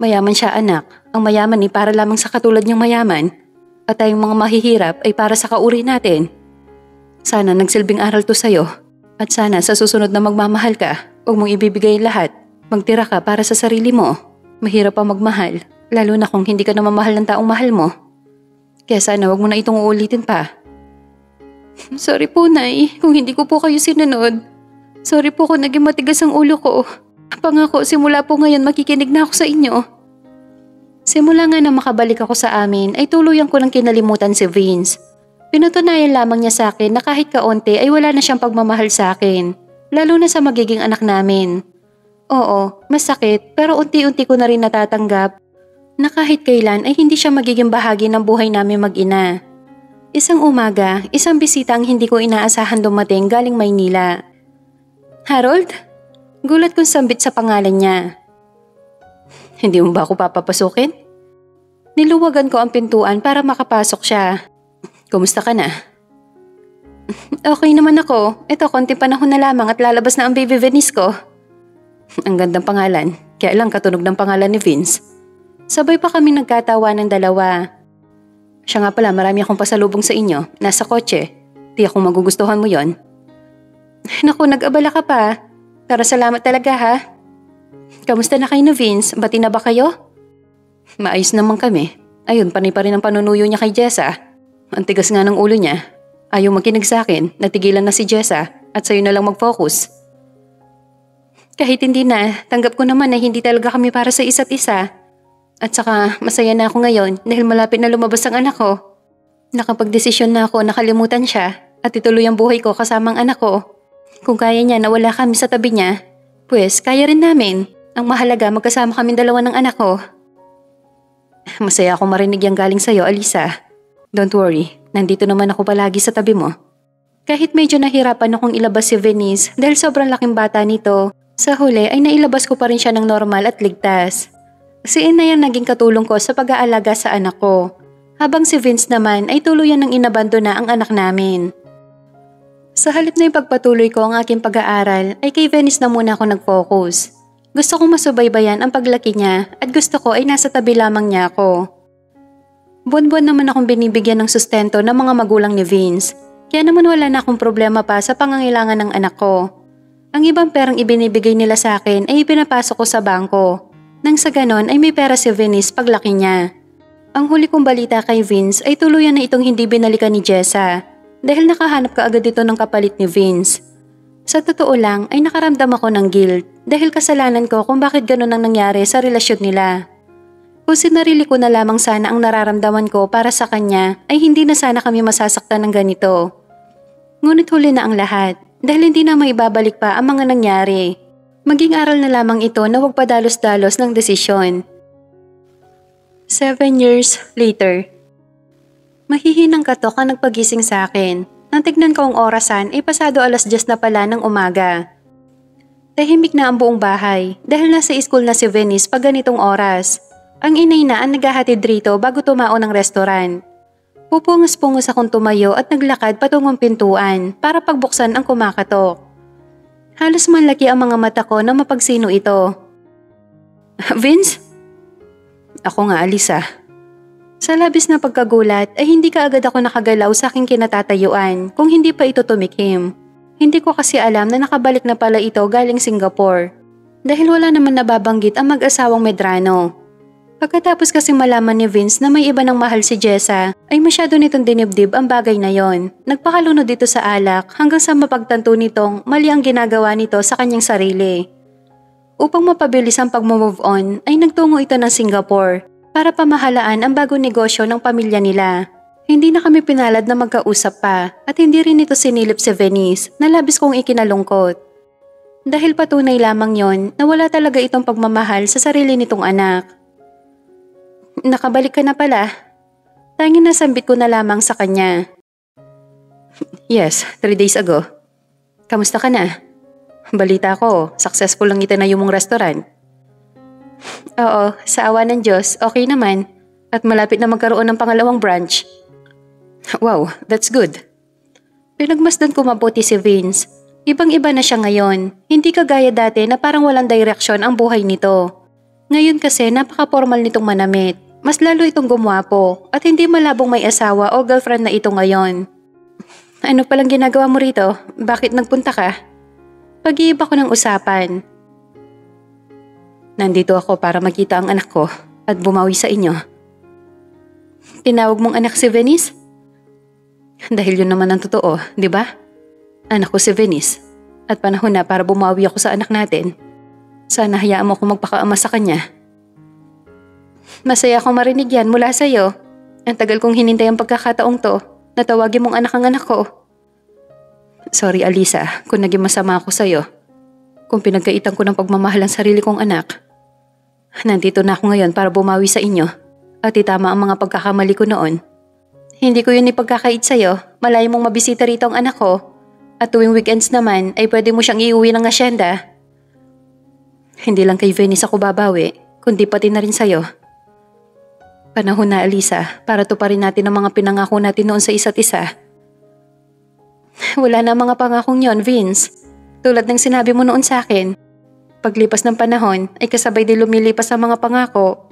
Speaker 2: Mayaman siya anak. Ang mayaman ay para lamang sa katulad niyang mayaman. At tayong mga mahihirap ay para sa kauri natin. Sana nagsilbing aral to sa'yo. At sana sa susunod na magmamahal ka, huwag mong ibibigay lahat. Magtira ka para sa sarili mo. Mahirap ang magmahal, lalo na kung hindi ka na mamahal ng taong mahal mo. Kaya sana huwag mo na itong uulitin pa.
Speaker 1: Sorry po, Nay, kung hindi ko po kayo sinunod. Sorry po kung naging matigas ang ulo ko. Pangako, simula po ngayon makikinig na ako sa inyo. Simula nga na makabalik ako sa amin ay tuluyan ko nang kinalimutan si Vince. Pinatunayan lamang niya sa akin na kahit kaunti ay wala na siyang pagmamahal sa akin, lalo na sa magiging anak namin. Oo, masakit pero unti-unti ko na rin natatanggap na kahit kailan ay hindi siya magiging bahagi ng buhay namin mag-ina. Isang umaga, isang bisita ang hindi ko inaasahan dumating galing Maynila. Harold? Gulat kong sambit sa pangalan niya.
Speaker 2: Hindi mo ba ako papapasukin?
Speaker 1: Niluwagan ko ang pintuan para makapasok siya.
Speaker 2: Kumusta ka na?
Speaker 1: Okay naman ako. Ito, konti panahon na lamang at lalabas na ang baby Venice ko.
Speaker 2: Ang gandang pangalan. Kaya lang katunog ng pangalan ni Vince.
Speaker 1: Sabay pa kami nagkatawa ng dalawa.
Speaker 2: Siya nga pala, marami akong pasalubong sa inyo. Nasa kotse. Di akong magugustuhan mo yon.
Speaker 1: Naku, nag-abala ka pa. Pero salamat talaga ha. Kamusta na kayo na Vince? Bati na ba kayo?
Speaker 2: Maayos naman kami. Ayun, panay pa rin ang panunuyo niya kay Jessa. Ang tigas nga ng ulo niya. Ayaw makinig sa akin, natigilan na si Jessa at sa'yo na lang mag-focus.
Speaker 1: Kahit hindi na, tanggap ko naman na hindi talaga kami para sa isa't isa. At saka masaya na ako ngayon dahil malapit na lumabas ang anak ko. Nakapagdesisyon na ako, nakalimutan siya at ituloy ang buhay ko kasama ang anak ko. Kung kaya niya na wala kami sa tabi niya, pues kaya rin namin. Ang mahalaga magkasama kaming dalawa ng anak ko.
Speaker 2: Masaya akong marinig yang galing sa'yo, Alisa. Don't worry, nandito naman ako palagi sa tabi mo.
Speaker 1: Kahit medyo nahirapan akong ilabas si Venice dahil sobrang laking bata nito, sa huli ay nailabas ko pa rin siya ng normal at ligtas. Si Inay ang naging katulong ko sa pag-aalaga sa anak ko, habang si Vince naman ay tuluyan ng inabandona ang anak namin. Sa halip na ipagpatuloy ko ang aking pag-aaral ay kay Venice na muna ako nag-focus. Gusto kong masubaybayan ang paglaki niya at gusto ko ay nasa tabi lamang niya ako. Buwan-buwan naman akong binibigyan ng sustento ng mga magulang ni Vince, kaya naman wala na akong problema pa sa pangangailangan ng anak ko. Ang ibang perang ibinibigay nila sa akin ay ipinapasok ko sa bangko. Nang sa ganon ay may pera si Venice paglaki niya. Ang huli kong balita kay Vince ay tuluyan na itong hindi binalikan ni Jessa dahil nakahanap ka agad ito ng kapalit ni Vince. Sa totoo lang ay nakaramdam ako ng guilt dahil kasalanan ko kung bakit ganon ang nangyari sa relasyon nila. Kung sinarili ko na lamang sana ang nararamdaman ko para sa kanya ay hindi na sana kami masasaktan ng ganito. Ngunit huli na ang lahat dahil hindi na maibabalik pa ang mga nangyari. Maging aral na lamang ito na huwag padalos-dalos ng desisyon. 7 years later. Mahihinang katok ang nagpagising sa akin. Nang tignan ko ang orasan ay pasado 10:00 na pala ng umaga. Tahimik na ang buong bahay dahil nasa school na si Venice pag ganitong oras. Ang inay na ang naghahatid rito bago tumao ng restaurant. Pupungos-pungos akong tumayo at naglakad patungong pintuan para pagbuksan ang kumakatok. Halos manlaki ang mga mata ko na mapagsino ito.
Speaker 2: Vince? Ako nga, Alisa.
Speaker 1: Sa labis na pagkagulat ay hindi kaagad ako nakagalaw sa aking kinatatayuan kung hindi pa ito tumikim. Hindi ko kasi alam na nakabalik na pala ito galing Singapore. Dahil wala naman nababanggit ang mag-asawang Medrano. Pagkatapos kasi malaman ni Vince na may iba ng mahal si Jessa, ay masyado nitong dinibdib ang bagay na yon. Nagpakalunod dito sa alak hanggang sa mapagtanto nitong mali ang ginagawa nito sa kanyang sarili. Upang mapabilis ang pag-move on ay nagtungo ito ng Singapore para pamahalaan ang bagong negosyo ng pamilya nila. Hindi na kami pinalad na magkausap pa at hindi rin ito sinilip si Venice na labis kong ikinalungkot. Dahil patunay lamang yon na wala talaga itong pagmamahal sa sarili nitong anak. Nakabalik ka na pala. Tanging nasambit ko na lamang sa kanya.
Speaker 2: Yes, 3 days ago. Kamusta ka na? Balita ko, successful lang itinayo mong restaurant.
Speaker 1: Oo, sa awa ng Diyos, okay naman. At malapit na magkaroon ng pangalawang branch.
Speaker 2: Wow, that's good.
Speaker 1: Pinagmasdan ko mabuti si Vince. Ibang-iba na siya ngayon. Hindi kagaya dati na parang walang direksyon ang buhay nito. Ngayon kasi napaka-formal nitong manamit. Mas lalo itong gumwapo at hindi malabong may asawa o girlfriend na ito ngayon. Ano palang ginagawa mo rito? Bakit nagpunta ka? Pag-iiba ko ng usapan.
Speaker 2: Nandito ako para makita ang anak ko at bumawi sa inyo.
Speaker 1: Tinawag mong anak si Venice?
Speaker 2: Dahil yun naman ang totoo, di ba? Anak ko si Venice at panahon na para bumawi ako sa anak natin. Sana hayaan mo akong magpakaama sa kanya.
Speaker 1: Masaya akong marinig yan mula sa'yo. Ang tagal kong hinintay ang pagkakataong to. Natawagin mong anak ang anak ko.
Speaker 2: Sorry, Alisa, kung naging masama ako sa'yo. Kung pinagkaitan ko ng pagmamahal ang sarili kong anak. Nandito na ako ngayon para bumawi sa inyo at itama ang mga pagkakamali ko noon.
Speaker 1: Hindi ko yun ipagkakait sa'yo. Malayo mong mabisita rito ang anak ko. At tuwing weekends naman ay pwede mo siyang iuwi ng asyenda.
Speaker 2: Hindi lang kay Venice ako babawi, kundi pati na rin sa'yo. Panahon na, Alisa, para tuparin natin ang mga pinangako natin noon sa isa't isa.
Speaker 1: Wala na mga pangakong yon, Vince. Tulad ng sinabi mo noon sa akin. Paglipas ng panahon ay kasabay din lumilipas ang mga pangako.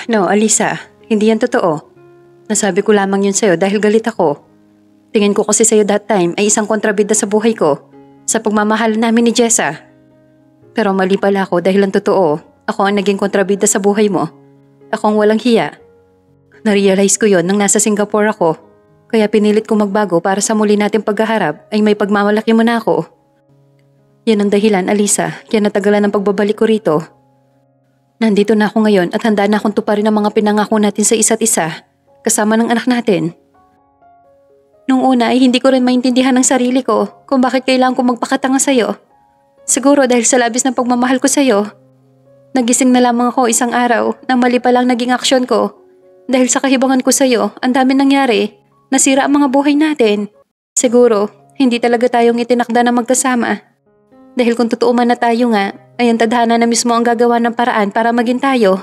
Speaker 2: No, Alisa, hindi yan totoo. Nasabi ko lamang yun sa'yo dahil galit ako. Tingin ko kasi sa'yo that time ay isang kontrabida sa buhay ko, sa pagmamahal namin ni Jessa. Pero mali pala ako dahil ang totoo, ako ang naging kontrabida sa buhay mo. Ako ang walang hiya. Narealize ko yon nang nasa Singapore ako Kaya pinilit kong magbago para sa muli nating paghaharap ay may pagmamalaki mo na ako. Yan ang dahilan, Alisa, kaya natagalan ang pagbabalik ko rito. Nandito na ako ngayon at handa na akong tuparin ang mga pinangako natin sa isa't isa, kasama ng anak natin. Nung una ay hindi ko rin maintindihan ng sarili ko kung bakit kailangan ko magpakatanga sa'yo. Siguro dahil sa labis ng pagmamahal ko sa'yo. Nagising na lamang ako isang araw na mali pa lang naging aksyon ko. Dahil sa kahibangan ko sa'yo, ang dami nangyari. Nasira ang mga buhay natin. Siguro, hindi talaga tayong itinakda na magkasama. Dahil kung totoo man na tayo nga, ay ang tadhana na mismo ang gagawa ng paraan para maging tayo.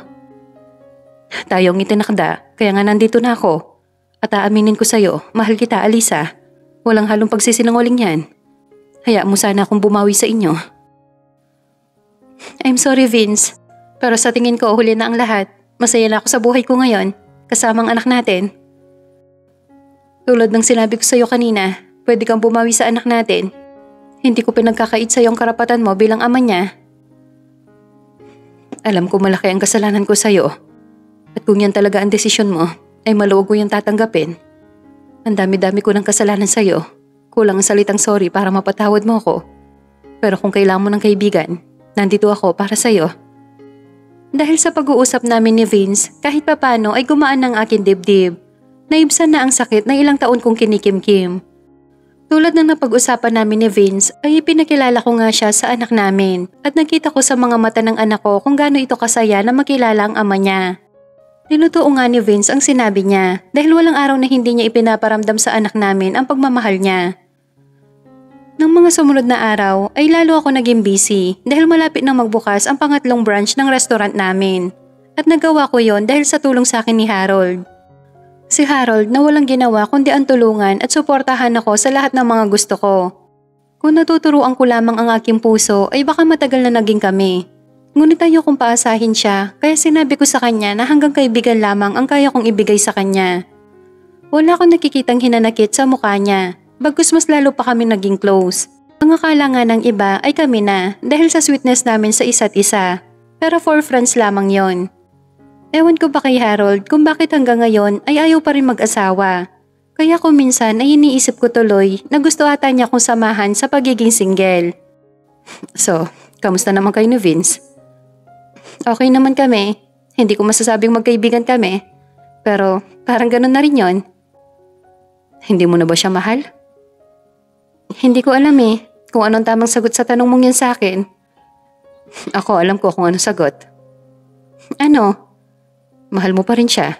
Speaker 2: Tayo ang itinakda, kaya nga nandito na ako. At aaminin ko sa'yo, mahal kita, Alisa. Walang halong pagsisinungaling yan. Hayaan mo sana akong bumawi sa inyo. I'm sorry, Vince. Pero sa tingin ko, huli na ang lahat. Masaya na ako sa buhay ko ngayon, kasamang anak natin. Tulad ng sinabi ko sa'yo kanina, pwede kang bumawi sa anak natin. Hindi ko pinagkakait sa'yo ang karapatan mo bilang ama niya. Alam ko malaki ang kasalanan ko sa'yo. At kung yan talaga ang desisyon mo, ay maluwag ko yung tatanggapin. Ang dami-dami ko ng kasalanan sa'yo. Kulang ang salitang sorry para mapatawad mo ako. Pero kung kailangan mo ng kaibigan, nandito ako para sa'yo. Dahil sa pag-uusap namin ni Vince, kahit papano ay gumaan ng aking dibdib. Naibsan na ang sakit na ilang taon kong kinikimkim. Tulad ng napag-usapan namin ni Vince ay ipinakilala ko nga siya sa anak namin at nakita ko sa mga mata ng anak ko kung gaano ito kasaya na makilala ang ama niya. Tinutuo nga ni Vince ang sinabi niya dahil walang araw na hindi niya ipinaparamdam sa anak namin ang pagmamahal niya. Nang mga sumunod na araw ay lalo ako naging busy dahil malapit nang magbukas ang pangatlong branch ng restaurant namin. At nagawa ko yon dahil sa tulong sa akin ni Harold. Si Harold na walang ginawa kundi ang tulungan at suportahan ako sa lahat ng mga gusto ko. Kung natuturuan ko lamang ang aking puso ay baka matagal na naging kami. Ngunit ayokong paasahin siya kaya sinabi ko sa kanya na hanggang kaibigan lamang ang kaya kong ibigay sa kanya. Wala akong nakikitang hinanakit sa mukha niya, bagkus mas lalo pa kami naging close. Ang akala nga ng iba ay kami na dahil sa sweetness namin sa isa't isa. Pero for friends lamang yon. Ewan ko ba kay Harold kung bakit hanggang ngayon ay ayaw pa rin mag-asawa. Kaya kung minsan ay iniisip ko tuloy na gusto ata niya akong samahan sa pagiging single. So, kamusta naman kayo ni Vince? Okay naman kami. Hindi ko masasabing magkaibigan kami. Pero parang ganun na rin yon. Hindi mo na ba siya mahal? Hindi ko alam kung anong tamang sagot sa tanong mong yan sa akin. Ako alam ko kung anong sagot. Ano? Mahal mo pa rin siya.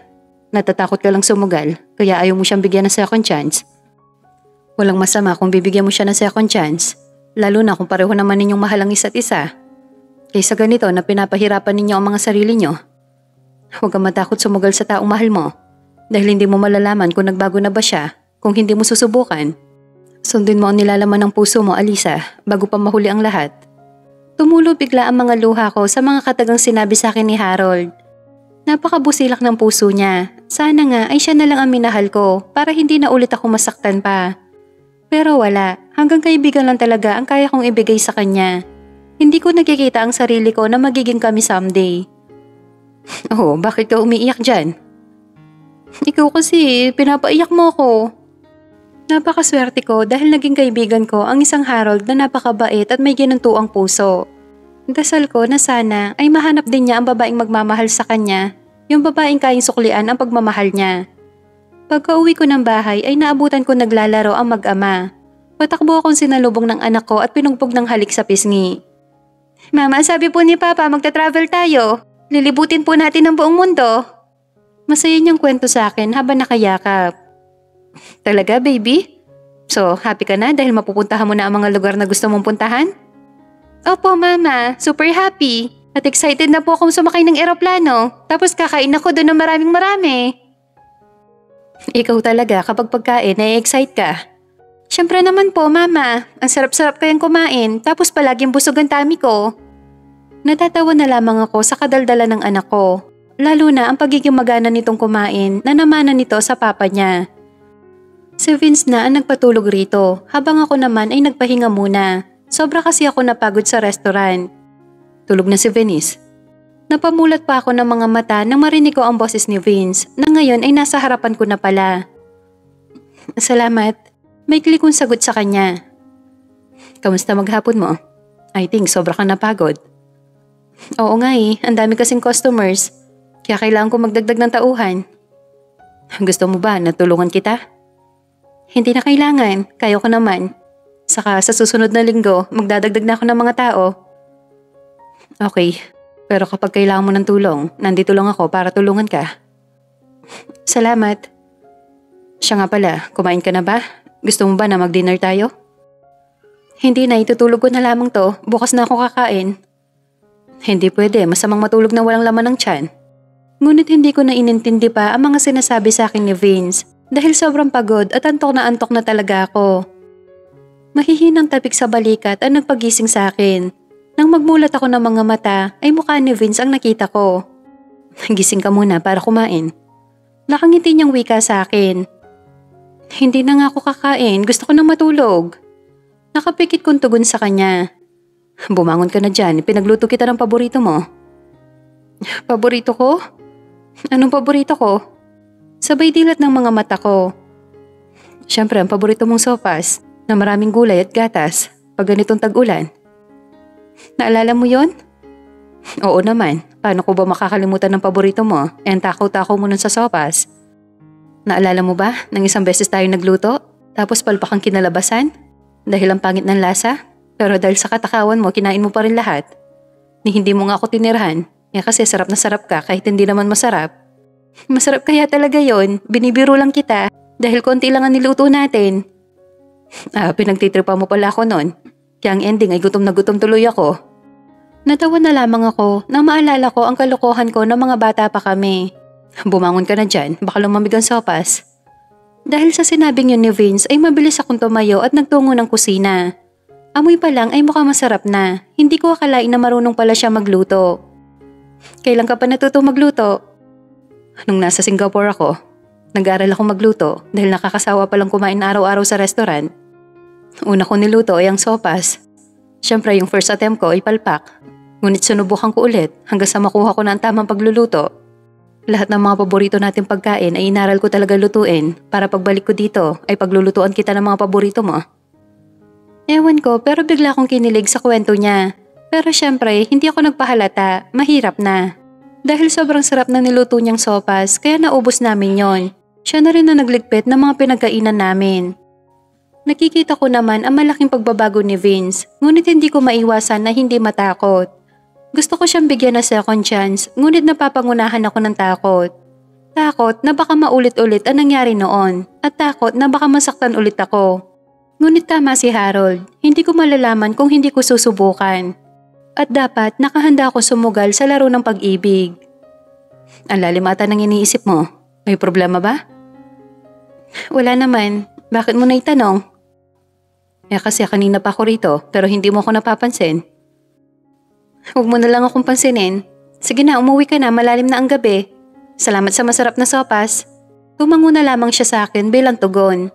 Speaker 2: Natatakot ka lang sumugal, kaya ayaw mo siyang bigyan ng second chance. Walang masama kung bibigyan mo siya ng second chance, lalo na kung pareho naman ninyong mahal ang isa't isa. Kaysa ganito na pinapahirapan ninyo ang mga sarili nyo. Huwag kang matakot sumugal sa taong mahal mo, dahil hindi mo malalaman kung nagbago na ba siya kung hindi mo susubukan. Sundin mo ang nilalaman ng puso mo, Alisa, bago pa mahuli ang lahat. Tumulo bigla ang mga luha ko sa mga katagang sinabi sa akin ni Harold. Napakabusilak ng puso niya. Sana nga ay siya na lang ang minahal ko para hindi na ulit ako masaktan pa. Pero wala, hanggang kaibigan lang talaga ang kaya kong ibigay sa kanya. Hindi ko nakikita ang sarili ko na magiging kami someday. Oh, bakit ka umiiyak dyan? Ikaw kasi, pinapaiyak mo ko. Napakaswerte ko dahil naging kaibigan ko ang isang Harold na napakabait at may ginuntuang puso. Dasal ko na sana ay mahanap din niya ang babaeng magmamahal sa kanya, yung babaeng kayang suklian ang pagmamahal niya. Pagka-uwi ko ng bahay ay naabutan ko naglalaro ang mag-ama. Patakbo akong sinalubong ng anak ko at pinugbog ng halik sa pisngi. Mama, sabi po ni Papa magta-travel tayo. Lilibutin po natin ang buong mundo. Masaya niyang kwento sa akin habang nakayakap. Talaga, baby? So, happy ka na dahil mapupuntahan mo na ang mga lugar na gusto mong puntahan? Opo, Mama. Super happy. At excited na po akong sumakay ng eroplano. Tapos kakain ako doon ng maraming-marami. Ikaw talaga kapag pagkain ay excite ka. Siyempre naman po, Mama. Ang sarap-sarap kayang kumain. Tapos palaging busog ang tummy ko. Natatawa na lamang ako sa kadaldala ng anak ko. Lalo na ang pagiging magana nitong kumain na namanan nito sa papa niya. Si Vince na ang nagpatulog rito habang ako naman ay nagpahinga muna. Sobra kasi ako napagod sa restaurant. Tulog na si Venice. Napamulat pa ako ng mga mata nang marinig ko ang boses ni Vince na ngayon ay nasa harapan ko na pala.
Speaker 1: Salamat. Maikli kong sagot sa kanya.
Speaker 2: Kamusta maghapon mo? I think sobra kang napagod.
Speaker 1: Oo nga ang dami kasing customers. Kaya kailangan ko magdagdag ng tauhan.
Speaker 2: Gusto mo ba na tulungan kita?
Speaker 1: Hindi na kailangan, kaya ko naman. Saka sa susunod na linggo, magdadagdag na ako ng mga tao.
Speaker 2: Okay, pero kapag kailangan mo ng tulong, nandito lang ako para tulungan ka.
Speaker 1: Salamat.
Speaker 2: Siya nga pala, kumain ka na ba? Gusto mo ba na mag-dinner tayo?
Speaker 1: Hindi na, itutulog ko na lamang to. Bukas na ako kakain.
Speaker 2: Hindi pwede, masamang matulog na walang laman ng tiyan.
Speaker 1: Ngunit hindi ko na inintindi pa ang mga sinasabi sa akin ni Vince dahil sobrang pagod at antok na talaga ako. Mahihinang tapik sa balikat ang nagpagising sa akin. Nang magmulat ako ng mga mata ay mukha ni Vince ang nakita ko.
Speaker 2: Gising ka muna para kumain.
Speaker 1: Nakangiti niyang wika sa akin. Hindi na nga ako kakain, gusto ko nang matulog. Nakapikit kong tugon sa kanya.
Speaker 2: Bumangon ka na dyan, pinagluto kita ng paborito mo.
Speaker 1: Paborito ko? Anong paborito ko? Sabay dilat ng mga mata ko.
Speaker 2: Siyempre ang paborito mong sopas na maraming gulay at gatas pag ganitong tag-ulan.
Speaker 1: Naalala mo yon?
Speaker 2: Oo naman, paano ko ba makakalimutan ng paborito mo? Ang takaw-takaw mo nun sa sopas. Naalala mo ba nang isang beses tayo nagluto tapos palpak ang kinalabasan? Dahil ang pangit ng lasa? Pero dahil sa katakawan mo, kinain mo pa rin lahat. Ni hindi mo nga ako tinirhan. Kasi sarap na sarap ka kahit hindi naman masarap.
Speaker 1: Masarap kaya talaga yon. Binibiro lang kita dahil konti lang ang niluto natin.
Speaker 2: Pinagtitripa mo pala ako nun. Kaya ang ending ay gutom na gutom tuloy ako.
Speaker 1: Natawa na lamang ako nang maalala ko ang kalokohan ko ng mga bata pa kami.
Speaker 2: Bumangon ka na dyan, baka lumamig ang sopas.
Speaker 1: Dahil sa sinabing yun ni Vince ay mabilis akong tumayo at nagtungo ng kusina. Amoy pa lang ay mukhang masarap na. Hindi ko akalain na marunong pala siya magluto. Kailan ka pa natutong magluto?
Speaker 2: Nung nasa Singapore ako, nag-aaral ako magluto dahil nakakasawa palang kumain araw-araw sa restaurant. Una ko niluto ay ang sopas. Siyempre yung first attempt ko ay palpak. Ngunit sinubukan ko ulit hanggang sa makuha ko na ang tamang pagluluto. Lahat ng mga paborito nating pagkain ay inaral ko talaga lutuin para pagbalik ko dito ay paglulutuan kita ng mga paborito mo.
Speaker 1: Ewan ko pero bigla akong kinilig sa kwento niya. Pero syempre hindi ako nagpahalata, mahirap na. Dahil sobrang sarap na niluto niyang sopas kaya naubos namin yon. Siya na rin na nagligpit ng mga pinagkainan namin. Nakikita ko naman ang malaking pagbabago ni Vince, ngunit hindi ko maiwasan na hindi matakot. Gusto ko siyang bigyan ng second chance, ngunit napapangunahan ako ng takot. Takot na baka maulit-ulit ang nangyari noon, at takot na baka masaktan ulit ako. Ngunit tama si Harold, hindi ko malalaman kung hindi ko susubukan. At dapat nakahanda ako sumugal sa laro ng pag-ibig.
Speaker 2: Ang lalim ata ng iniisip mo, may problema ba?
Speaker 1: Wala naman, bakit mo naitanong?
Speaker 2: Kasi kanina pa ako rito pero hindi mo ako napapansin.
Speaker 1: Huwag mo na lang akong pansinin. Sige na, umuwi ka na, malalim na ang gabi. Salamat sa masarap na sopas. Tumango na lamang siya sa akin bilang tugon.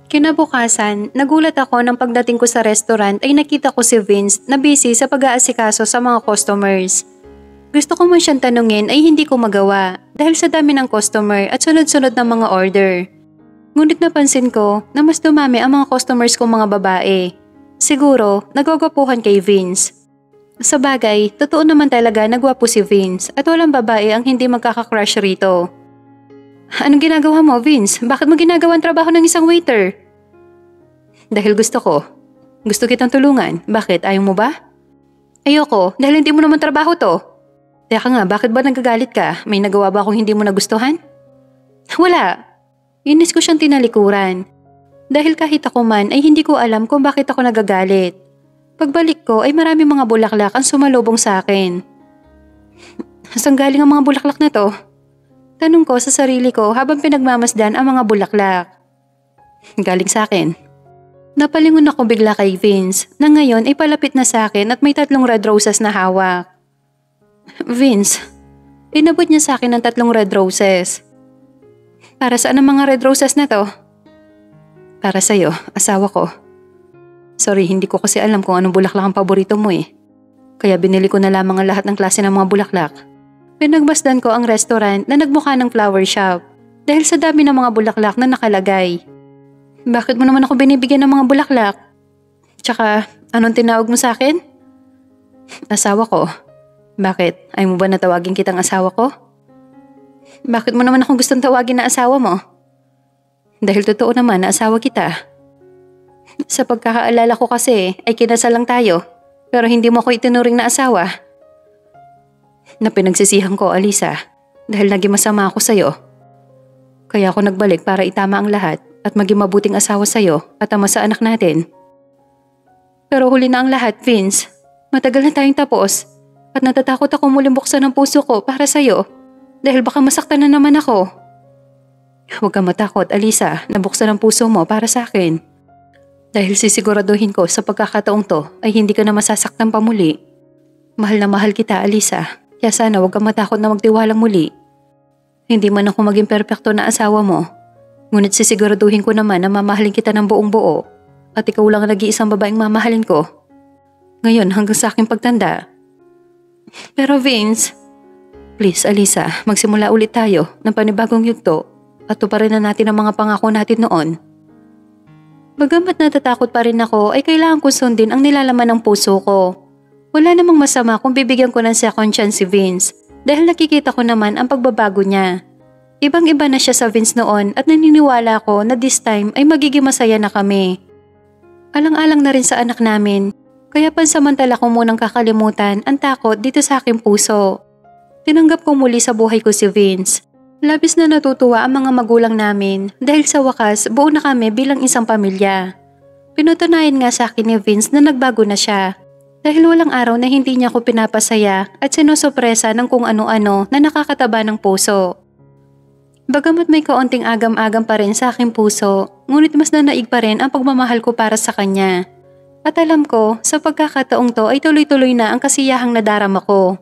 Speaker 1: Kinabukasan, nagulat ako nang pagdating ko sa restaurant ay nakita ko si Vince na busy sa pag-aasikaso sa mga customers. Gusto ko man siyang tanungin ay hindi ko magawa dahil sa dami ng customer at sunod-sunod na mga order. Ngunit napansin ko na mas dumami ang mga customers kong mga babae. Siguro, nagwagwapuhan kay Vince. Sa bagay, totoo naman talaga nagwapo si Vince at walang babae ang hindi magkakakrush rito. Anong ginagawa mo, Vince? Bakit mo ginagawa ang trabaho ng isang waiter?
Speaker 2: Dahil gusto ko. Gusto kitang tulungan. Bakit? Ayaw mo ba?
Speaker 1: Ayoko, dahil hindi mo naman trabaho to.
Speaker 2: Teka nga, bakit ba nagagalit ka? May nagawa ba akong hindi mo nagustuhan?
Speaker 1: Wala. Inis ko siyang tinalikuran. Dahil kahit ako man ay hindi ko alam kung bakit ako nagagalit. Pagbalik ko ay marami mga bulaklak ang sumalubong sa akin. Saan galing ang mga bulaklak na to? Tanong ko sa sarili ko habang pinagmamasdan ang mga bulaklak.
Speaker 2: Galing sa akin.
Speaker 1: Napalingon ako bigla kay Vince na ngayon ay palapit na sa akin at may 3 red roses na hawak. Vince, inabot niya sa akin ng 3 red roses. Para saan ang mga red roses na to?
Speaker 2: Para sa'yo, asawa ko. Sorry, hindi ko kasi alam kung anong bulaklak ang paborito mo eh. Kaya binili ko na lamang ang lahat ng klase ng mga bulaklak.
Speaker 1: Pinagmasdan ko ang restaurant na nagmukha ng flower shop dahil sa dami ng mga bulaklak na nakalagay.
Speaker 2: Bakit mo naman ako binibigyan ng mga bulaklak? Tsaka, anong tinawag mo sa akin? Asawa ko. Bakit? Ayaw mo ba natawagin kitang asawa ko? Bakit mo naman akong gustong tawagin na asawa mo? Dahil totoo naman na asawa kita. Sa pagkakaalala ko kasi ay kinasal lang tayo, pero hindi mo ako itinuring na asawa. Na pinagsisihan ko, Alisa, dahil naging masama ako sa'yo. Kaya ako nagbalik para itama ang lahat at maging mabuting asawa sa'yo at ama sa anak natin. Pero huli na ang lahat, Vince. Matagal na tayong tapos at natatakot ako muling buksan ang puso ko para sa'yo dahil baka masaktan na naman ako. Huwag kang matakot, Alisa, na buksan ang puso mo para sa akin. Dahil sisiguraduhin ko sa pagkakataong to ay hindi ka na masasaktan pa muli. Mahal na mahal kita, Alisa. Kaya sana huwag kang matakot na magtiwalang muli. Hindi man ako maging perpekto na asawa mo. Ngunit sisiguraduhin ko naman na mamahalin kita ng buong buo at ikaw lang ang nag-iisang babaeng mamahalin ko. Ngayon hanggang sa aking pagtanda. Pero Vince, please Alisa, magsimula ulit tayo ng panibagong yugto at tuparin na natin ang mga pangako natin noon. Bagamat natatakot pa rin ako ay kailangan ko sundin ang nilalaman ng puso ko. Wala namang masama kung bibigyan ko ng second chance si Vince dahil nakikita ko naman ang pagbabago niya. Ibang-iba na siya sa Vince noon at naniniwala ko na this time ay magiging masaya na kami. Alang-alang na rin sa anak namin, kaya pansamantala ko munang kakalimutan ang takot dito sa aking puso. Tinanggap ko muli sa buhay ko si Vince. Labis na natutuwa ang mga magulang namin dahil sa wakas buo na kami bilang isang pamilya. Pinutunayan nga sa akin ni Vince na nagbago na siya dahil walang araw na hindi niya ako pinapasaya at sinusupresa ng kung ano-ano na nakakataba ng puso. Bagamat may kaunting agam-agam pa rin sa aking puso, ngunit mas nanaig pa rin ang pagmamahal ko para sa kanya. At alam ko, sa pagkakataong to ay tuloy-tuloy na ang kasiyahang nadarama ko.